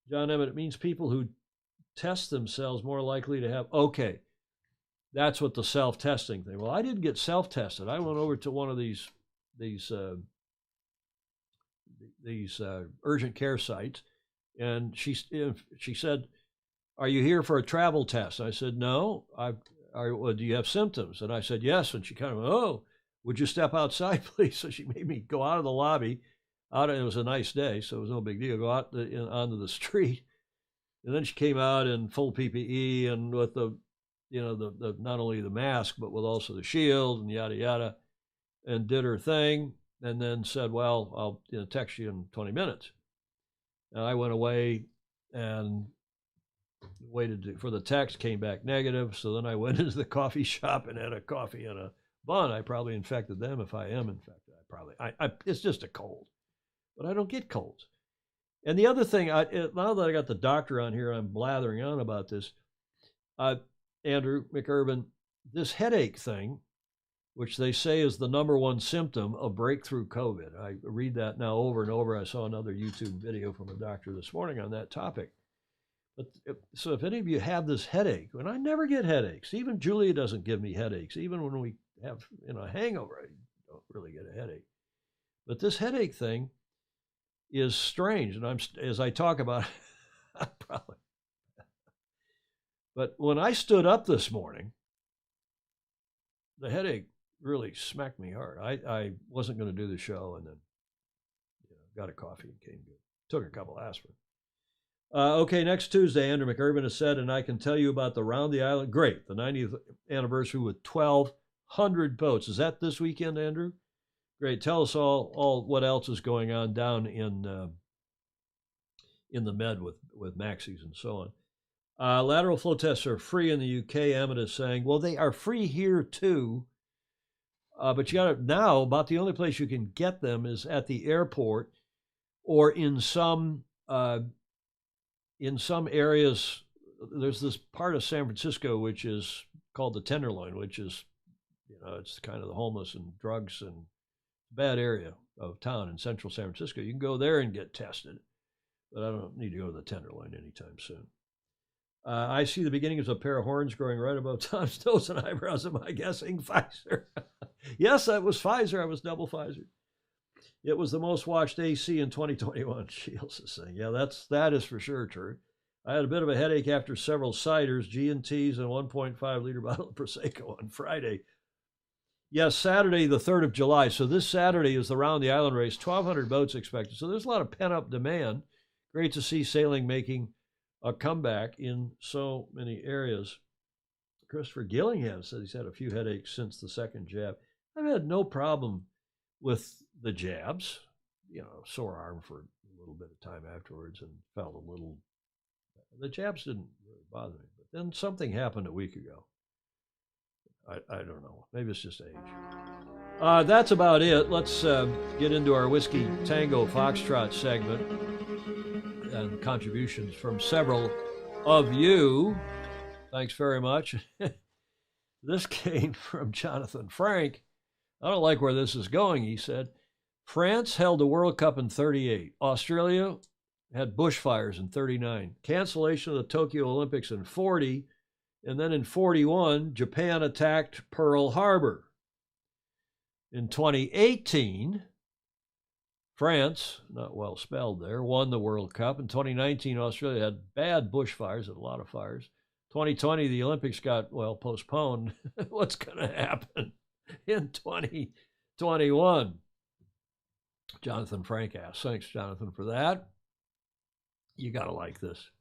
John Emmett, it means people who test themselves more likely to have, okay, that's what the self-testing thing. Well, I didn't get self-tested. I went over to one of these urgent care sites, and she said, "Are you here for a travel test?" I said, "No." Well, do you have symptoms? And I said, "Yes." And she kind of, "Oh, would you step outside, please?" So she made me go out of the lobby. It was a nice day, so it was no big deal. Go out onto the street, and then she came out in full PPE and with the not only the mask but with also the shield and yada yada, and did her thing, and then said, "Well, I'll text you in 20 minutes." And I went away and waited for the text. Came back negative, so then I went into the coffee shop and had a coffee and a bun. I probably infected them. If I am infected, it's just a cold. But I don't get colds. And the other thing, now that I got the doctor on here, I'm blathering on about this. Andrew McIrvin, this headache thing, which they say is the #1 symptom of breakthrough COVID. I read that now over and over. I saw another YouTube video from a doctor this morning on that topic. But so if any of you have this headache, and I never get headaches, even Julia doesn't give me headaches, even when we have a hangover, I don't really get a headache. But this headache thing is strange, and as I talk about it, probably. But when I stood up this morning, the headache really smacked me hard. I wasn't going to do the show, and then got a coffee and came good. Took a couple aspirin. Okay, next Tuesday, Andrew McIrvin has said, and I can tell you about the Round the Island. Great, the 90th anniversary with 1,200 boats. Is that this weekend, Andrew? Great. Tell us all what else is going on down in the Med with maxis and so on. Lateral flow tests are free in the UK. Emmett is saying, well, they are free here too. But you got to now. About the only place you can get them is at the airport, or in some areas. There's this part of San Francisco which is called the Tenderloin, which is, it's kind of the homeless and drugs and bad area of town in central San Francisco. You can go there and get tested, but I don't need to go to the Tenderloin anytime soon. I see the beginnings of a pair of horns growing right above Tom's nose and eyebrows. Am I guessing Pfizer? Yes, that was Pfizer. I was double Pfizer. It was the most watched AC in 2021. Shields is saying, yeah, that is for sure true. I had a bit of a headache after several ciders, G&Ts, and a 1.5 liter bottle of Prosecco on Friday. Yes, Saturday, the 3rd of July. So this Saturday is the Round the Island race. 1,200 boats expected. So there's a lot of pent-up demand. Great to see sailing making a comeback in so many areas. Christopher Gillingham said he's had a few headaches since the second jab. I've had no problem with the jabs. Sore arm for a little bit of time afterwards and felt a little. The jabs didn't really bother me. But then something happened a week ago. I don't know. Maybe it's just age. That's about it. Let's get into our Whiskey Tango Foxtrot segment and contributions from several of you. Thanks very much. This came from Jonathan Frank. I don't like where this is going, he said. France held the World Cup in 1938. Australia had bushfires in 1939. Cancellation of the Tokyo Olympics in 1940. And then in 1941, Japan attacked Pearl Harbor. In 2018, France, not well spelled there, won the World Cup. In 2019, Australia had bad bushfires, a lot of fires. 2020, the Olympics got, postponed. What's going to happen in 2021? Jonathan Frank asks. Thanks, Jonathan, for that. You got to like this.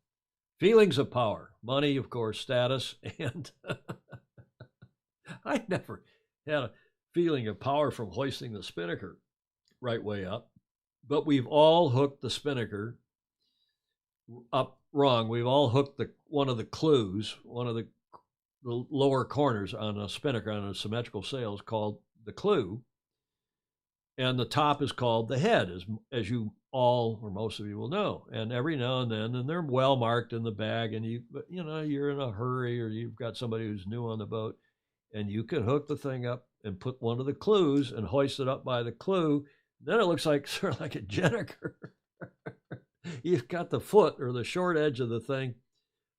Feelings of power, money, of course, status, and I never had a feeling of power from hoisting the spinnaker right way up, but we've all hooked the spinnaker up wrong. We've all hooked one of the clues, one of the lower corners on a spinnaker on a symmetrical sail is called the clue, and the top is called the head, as you all or most of you will know. And every now and then, and they're well marked in the bag, and you're in a hurry or you've got somebody who's new on the boat, and you can hook the thing up and put one of the clues and hoist it up by the clue. Then it looks like sort of like a jenniker. You've got the foot or the short edge of the thing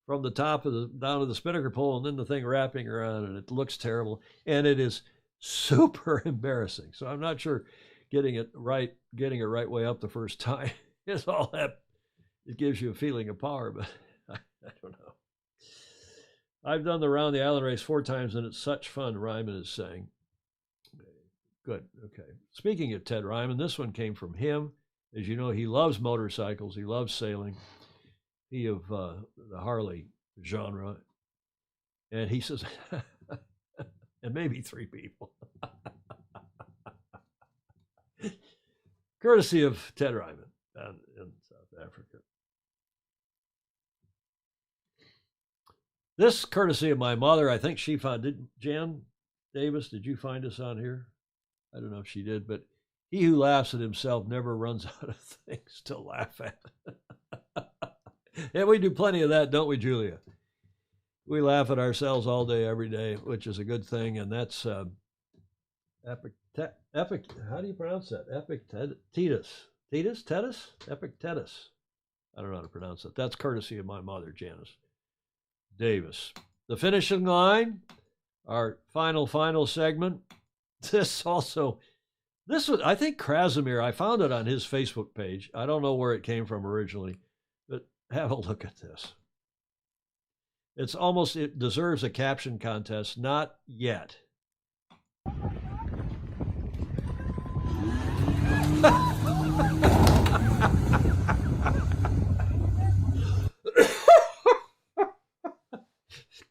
from the top down to the spinnaker pole, and then the thing wrapping around, and it looks terrible, and it is super embarrassing. So I'm not sure getting it right way up the first time is all that. It gives you a feeling of power, but I don't know. I've done the Round the Island race 4 times, and it's such fun, Ryman is saying. Good, okay. Speaking of Ted Ryman, this one came from him. As you know, he loves motorcycles. He loves sailing. He of the Harley genre. And he says, and maybe 3 people. Courtesy of Ted Ryman down in South Africa. This courtesy of my mother, I think she found, Jan Davis, did you find us on here? I don't know if she did, but he who laughs at himself never runs out of things to laugh at. And we do plenty of that, don't we, Julia? We laugh at ourselves all day, every day, which is a good thing, and that's how do you pronounce that? Epictetus. Epictetus? I don't know how to pronounce it. That's courtesy of my mother, Janice Davis. The finishing line, our final segment. This was, I think Krasimir, I found it on his Facebook page. I don't know where it came from originally, but have a look at this. It deserves a caption contest. Not yet.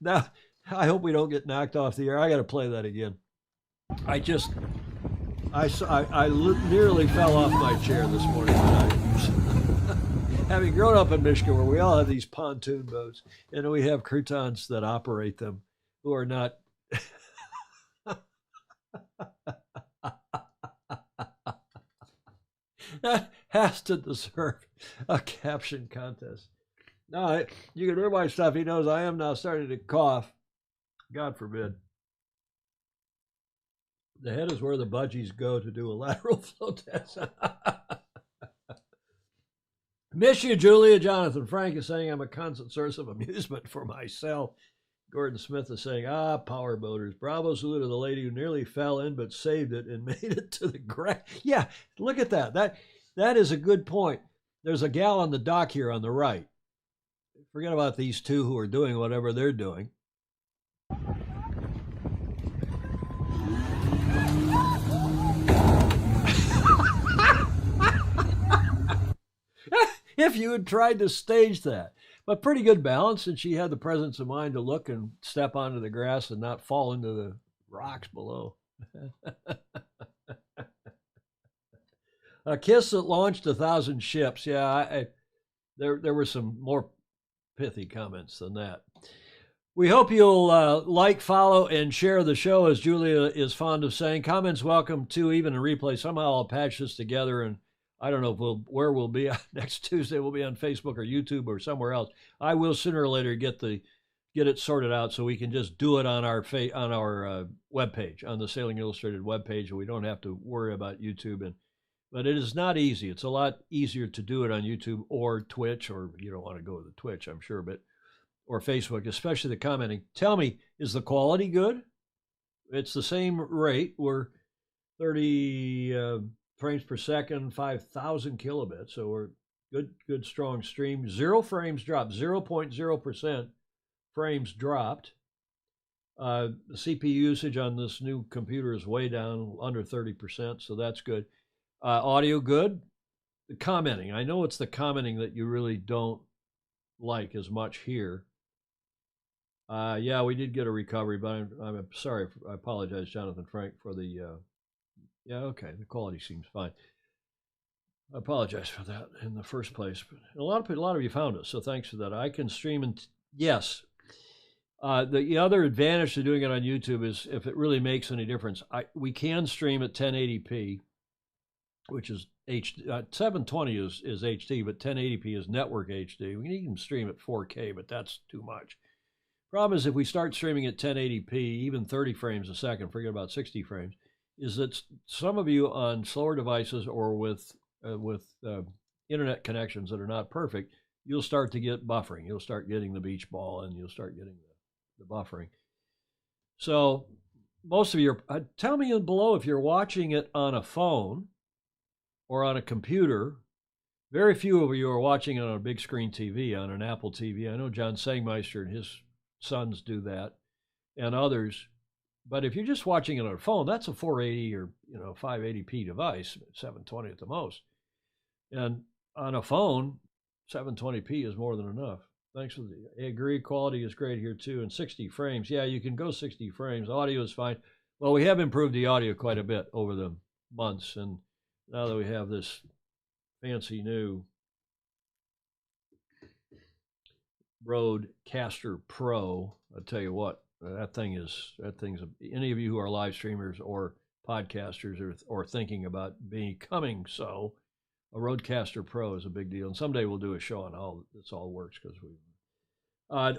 Now, I hope we don't get knocked off the air. I got to play that again. I nearly fell off my chair this morning. Having grown up in Michigan, where we all have these pontoon boats, and we have croutons that operate them, who are not. That has to deserve a caption contest. No, you can read my stuff. He knows I am now starting to cough. God forbid. The head is where the budgies go to do a lateral flow test. Miss you, Julia. Jonathan Frank is saying I'm a constant source of amusement for myself. Gordon Smith is saying, power boaters. Bravo salute to the lady who nearly fell in but saved it and made it to the ground. Yeah, look at that. That is a good point. There's a gal on the dock here on the right. Forget about these two who are doing whatever they're doing. If you had tried to stage that. But pretty good balance, and she had the presence of mind to look and step onto the grass and not fall into the rocks below. A kiss that launched 1,000 ships. Yeah, there were some more pithy comments than that. We hope you'll like, follow, and share the show, as Julia is fond of saying. Comments welcome, too, even in replay. Somehow I'll patch this together, and I don't know where we'll be next Tuesday. We'll be on Facebook or YouTube or somewhere else. I will sooner or later get it sorted out so we can just do it on our webpage, on the Sailing Illustrated webpage, and we don't have to worry about YouTube. But it is not easy. It's a lot easier to do it on YouTube or Twitch, or you don't want to go to the Twitch, I'm sure, or Facebook, especially the commenting. Tell me, is the quality good? It's the same rate. We're 30 frames per second, 5,000 kilobits. So we're good, strong stream. 0 frames dropped, 0.0% frames dropped. The CPU usage on this new computer is way down, under 30%, so that's good. Audio good. The commenting, I know it's the commenting that you really don't like as much here. Yeah, we did get a recovery, but I'm sorry. I apologize, Jonathan Frank, for the. Yeah, okay, the quality seems fine. I apologize for that in the first place, but a lot of you found us, so thanks for that. I can stream and yes. The other advantage to doing it on YouTube is if it really makes any difference, we can stream at 1080p, which is HD. 720 is HD, but 1080p is network HD. We can even stream at 4K, but that's too much. Problem is, if we start streaming at 1080p, even 30 frames a second, forget about 60 frames, is that some of you on slower devices or with internet connections that are not perfect, you'll start to get buffering. You'll start getting the beach ball, and you'll start getting the buffering. So most of you, tell me below if you're watching it on a phone or on a computer. Very few of you are watching it on a big screen TV, on an Apple TV. I know John Sangmeister and his sons do that, and others. But if you're just watching it on a phone, that's a 480 or 580p device, 720 at the most. And on a phone, 720p is more than enough. Thanks for I agree. Quality is great here too, and 60 frames. Yeah, you can go 60 frames. Audio is fine. Well, we have improved the audio quite a bit over the months, and now that we have this fancy new Rodecaster Pro, I tell you what, that thing's any of you who are live streamers or podcasters or thinking about becoming so, a Rodecaster Pro is a big deal. And someday we'll do a show on how this all works, because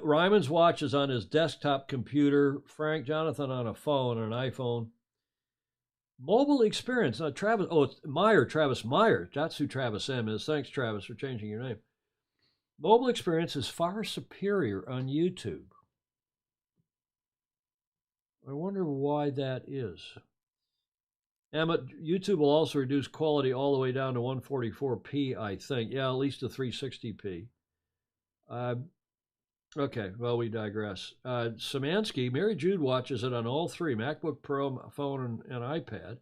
Ryman's watch is on his desktop computer. Frank Jonathan on a phone, an iPhone. Mobile experience. Travis Meyer. That's who Travis M is. Thanks, Travis, for changing your name. Mobile experience is far superior on YouTube. I wonder why that is. Emmett, YouTube will also reduce quality all the way down to 144p, I think. Yeah, at least to 360p. Okay, well, we digress. Szymanski, Mary Jude watches it on all three, MacBook Pro, phone, and iPad.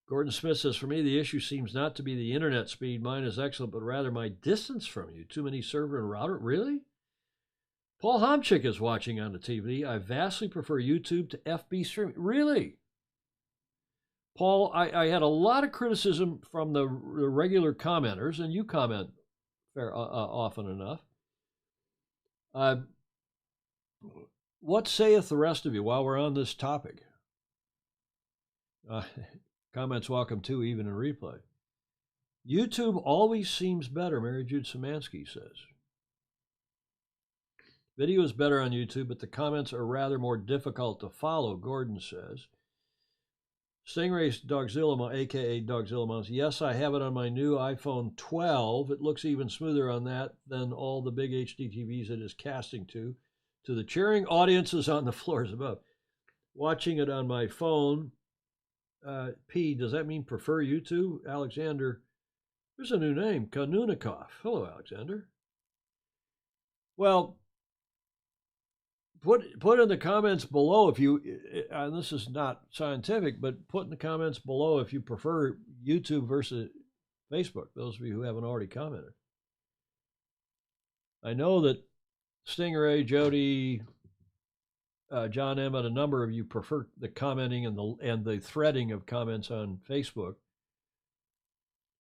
Gordon Smith says, for me, the issue seems not to be the internet speed. Mine is excellent, but rather my distance from you. Too many server and router. Really? Paul Homchick is watching on the TV. I vastly prefer YouTube to FB streaming. Really? Paul, I had a lot of criticism from the regular commenters, and you comment often enough. What saith the rest of you while we're on this topic? Comments welcome too, even in replay. YouTube always seems better, Mary Jude Szymanski says. Video is better on YouTube, but the comments are rather more difficult to follow, Gordon says. Stingray's Dogzilla, a.k.a. Dogzilla Mouse. Yes, I have it on my new iPhone 12. It looks even smoother on that than all the big HD TVs it is casting to the cheering audiences on the floors above. Watching it on my phone, P, does that mean prefer YouTube? Alexander, there's a new name, Kanunikov. Hello, Alexander. Well, put in the comments below if you, and this is not scientific, but put in the comments below if you prefer YouTube versus Facebook, those of you who haven't already commented. I know that Stingray, Jody, John Emmett, a number of you prefer the commenting and the threading of comments on Facebook,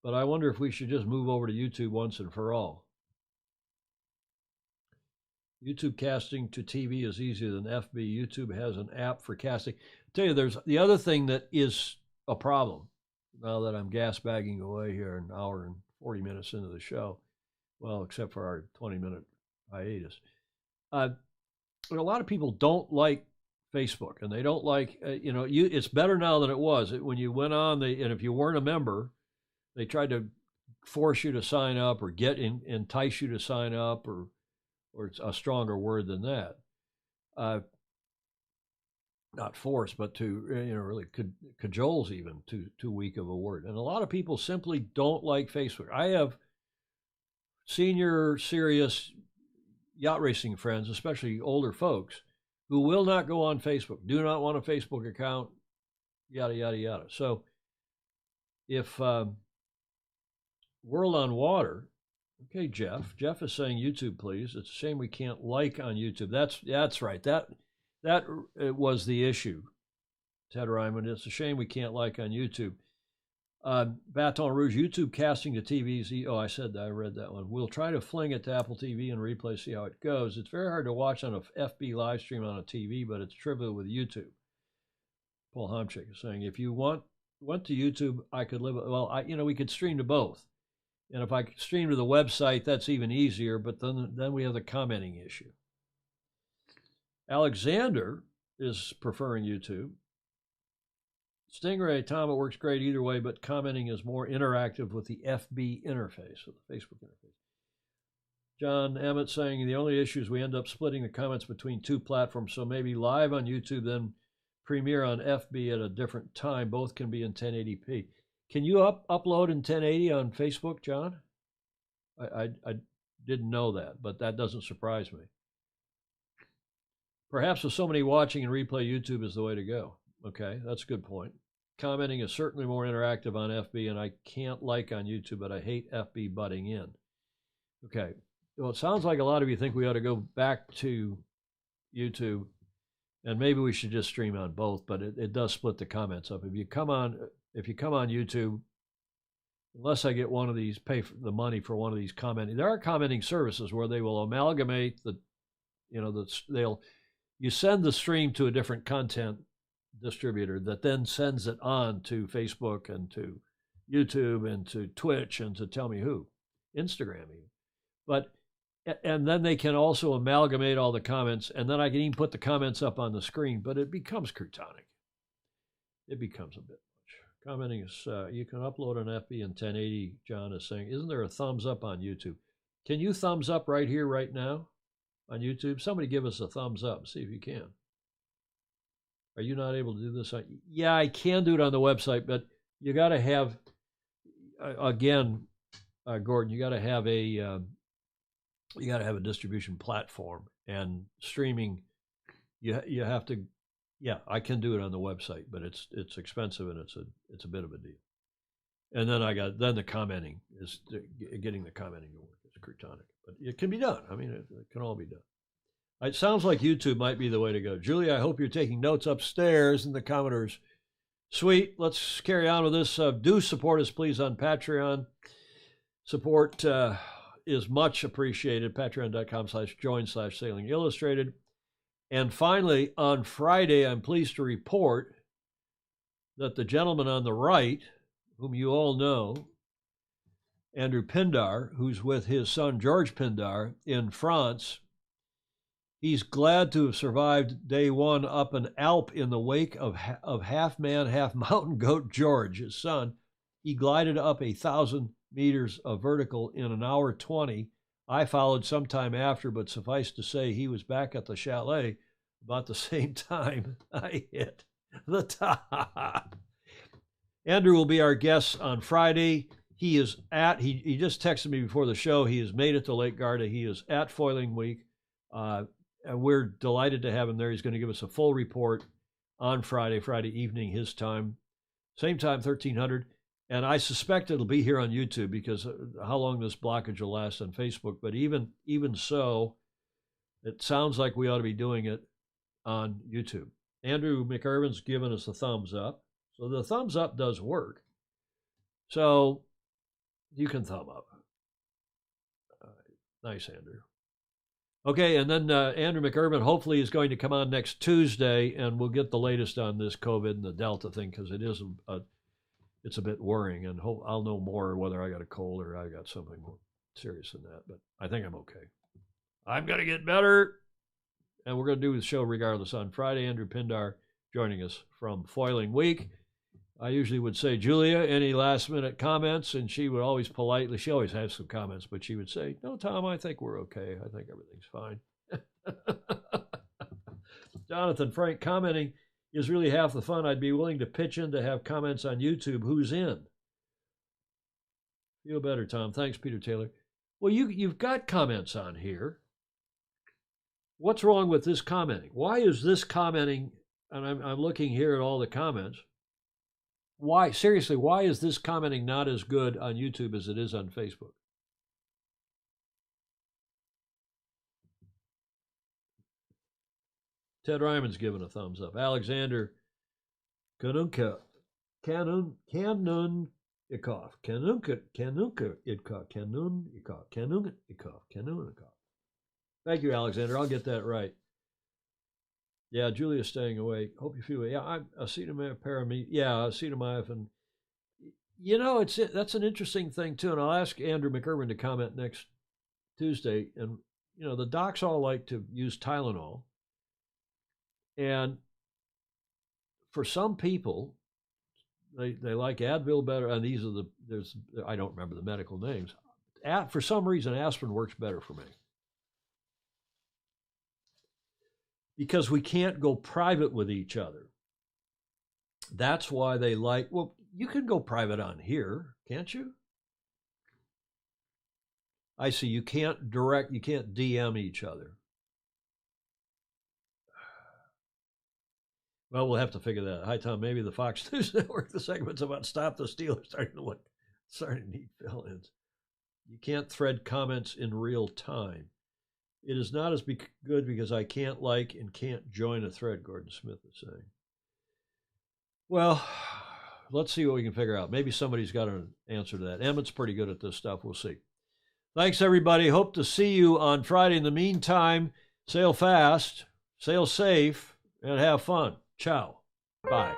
but I wonder if we should just move over to YouTube once and for all. YouTube casting to TV is easier than FB. YouTube has an app for casting. I'll tell you, there's the other thing that is a problem. Now that I'm gas bagging away here an hour and 40 minutes into the show, well, except for our 20-minute hiatus. A lot of people don't like Facebook, and they don't like, it's better now than it was. When you went on, and if you weren't a member, they tried to force you to sign up or entice you to sign up, or it's a stronger word than that. Not force, but to, really cajoles even, too weak of a word. And a lot of people simply don't like Facebook. I have senior, serious yacht racing friends, especially older folks, who will not go on Facebook, do not want a Facebook account, yada, yada, yada. So if World on Water, okay, Jeff is saying YouTube, please. It's a shame we can't like on YouTube. That's right. That was the issue, Ted Ryman. It's a shame we can't like on YouTube. Baton Rouge, YouTube casting to TVs. Oh, I said that. I read that one. We'll try to fling it to Apple TV and replay, see how it goes. It's very hard to watch on a FB live stream on a TV, but it's trivial with YouTube. Paul Homchick is saying, if you went to YouTube, I could live. Well, we could stream to both. And if I stream to the website, that's even easier, but then we have the commenting issue. Alexander is preferring YouTube. Stingray, Tom, it works great either way, but commenting is more interactive with the FB interface, with the Facebook interface. John Emmett saying the only issue is we end up splitting the comments between two platforms, so maybe live on YouTube, then premiere on FB at a different time. Both can be in 1080p. Can you upload in 1080 on Facebook, John? I didn't know that, but that doesn't surprise me. Perhaps with so many watching and replay, YouTube is the way to go. Okay, that's a good point. Commenting is certainly more interactive on FB, and I can't like on YouTube, but I hate FB butting in. Okay, well, it sounds like a lot of you think we ought to go back to YouTube, and maybe we should just stream on both, but it does split the comments up. If you come on YouTube, unless I get one of these, pay for the money for one of these commenting, there are commenting services where they will amalgamate you send the stream to a different content distributor that then sends it on to Facebook and to YouTube and to Twitch and to tell me who, Instagram even. And then they can also amalgamate all the comments, and then I can even put the comments up on the screen, but it becomes croutonic. It becomes a bit much. Commenting is, you can upload an FB in 1080, John is saying. Isn't there a thumbs up on YouTube? Can you thumbs up right here, right now on YouTube? Somebody give us a thumbs up. See if you can. Are you not able to do this? Yeah, I can do it on the website, but you got to have, again, Gordon, you got to have a distribution platform, and streaming. You have to. Yeah, I can do it on the website, but it's expensive and it's a bit of a deal. And then the commenting is getting the commenting to work is cretonic, but it can be done. I mean, it can all be done. It sounds like YouTube might be the way to go. Julie, I hope you're taking notes upstairs in the Commodore's suite. Let's carry on with this. Do support us, please, on Patreon. Support is much appreciated. Patreon.com/join/Sailing Illustrated. And finally, on Friday, I'm pleased to report that the gentleman on the right, whom you all know, Andrew Pindar, who's with his son George Pindar in France, he's glad to have survived day one up an Alp in the wake of half man, half mountain goat George, his son. He glided up 1,000 meters of vertical in an hour 20. I followed sometime after, but suffice to say, he was back at the chalet about the same time I hit the top. Andrew will be our guest on Friday. He is he just texted me before the show. He has made it to Lake Garda. He is at Foiling Week. And we're delighted to have him there. He's going to give us a full report on Friday evening, his time. Same time, 1300. And I suspect it'll be here on YouTube because how long this blockage will last on Facebook. But even so, it sounds like we ought to be doing it on YouTube. Andrew McIrvin's given us a thumbs up. So the thumbs up does work. So you can thumb up. Nice, Andrew. Okay, and then Andrew McIrvin hopefully is going to come on next Tuesday, and we'll get the latest on this COVID and the Delta thing because it is it's a bit worrying, and I'll know more whether I got a cold or I got something more serious than that. But I think I'm okay. I'm gonna get better, and we're gonna do the show regardless on Friday. Andrew Pindar joining us from Foiling Week. I usually would say, Julia, any last minute comments? And she would always politely, she always has some comments, but she would say, no, Tom, I think we're okay. I think everything's fine. Jonathan Frank commenting is really half the fun. I'd be willing to pitch in to have comments on YouTube. Who's in? Feel better, Tom. Thanks, Peter Taylor. Well, you've got comments on here. What's wrong with this commenting? Why is this commenting? And I'm looking here at all the comments. Why, seriously, why is this commenting not as good on YouTube as it is on Facebook? Ted Ryman's given a thumbs up. Alexander Kanunka Kanun Ikov. Thank you, Alexander. I'll get that right. Yeah, Julia's staying awake. Hope you feel it. Yeah, I'm acetamiprid. Yeah, acetaminophen. You know, that's an interesting thing too, and I'll ask Andrew McIrvin to comment next Tuesday. And you know, the docs all like to use Tylenol, and for some people, they like Advil better. And these are I don't remember the medical names. For some reason, aspirin works better for me. Because we can't go private with each other. That's why they like, well, you can go private on here, can't you? I see, you can't DM each other. Well, we'll have to figure that out. Hi, Tom, maybe the Fox News Network, the segments about Stop the Steal are starting to need fill-ins. You can't thread comments in real time. It is not as good because I can't like and can't join a thread, Gordon Smith is saying. Well, let's see what we can figure out. Maybe somebody's got an answer to that. Emmett's pretty good at this stuff. We'll see. Thanks, everybody. Hope to see you on Friday. In the meantime, sail fast, sail safe, and have fun. Ciao. Bye.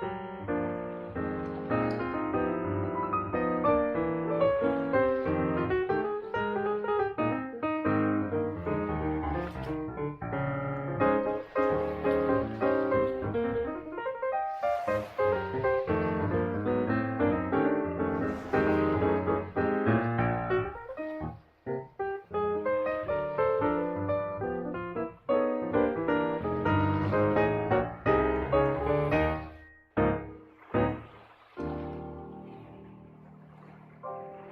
Bye.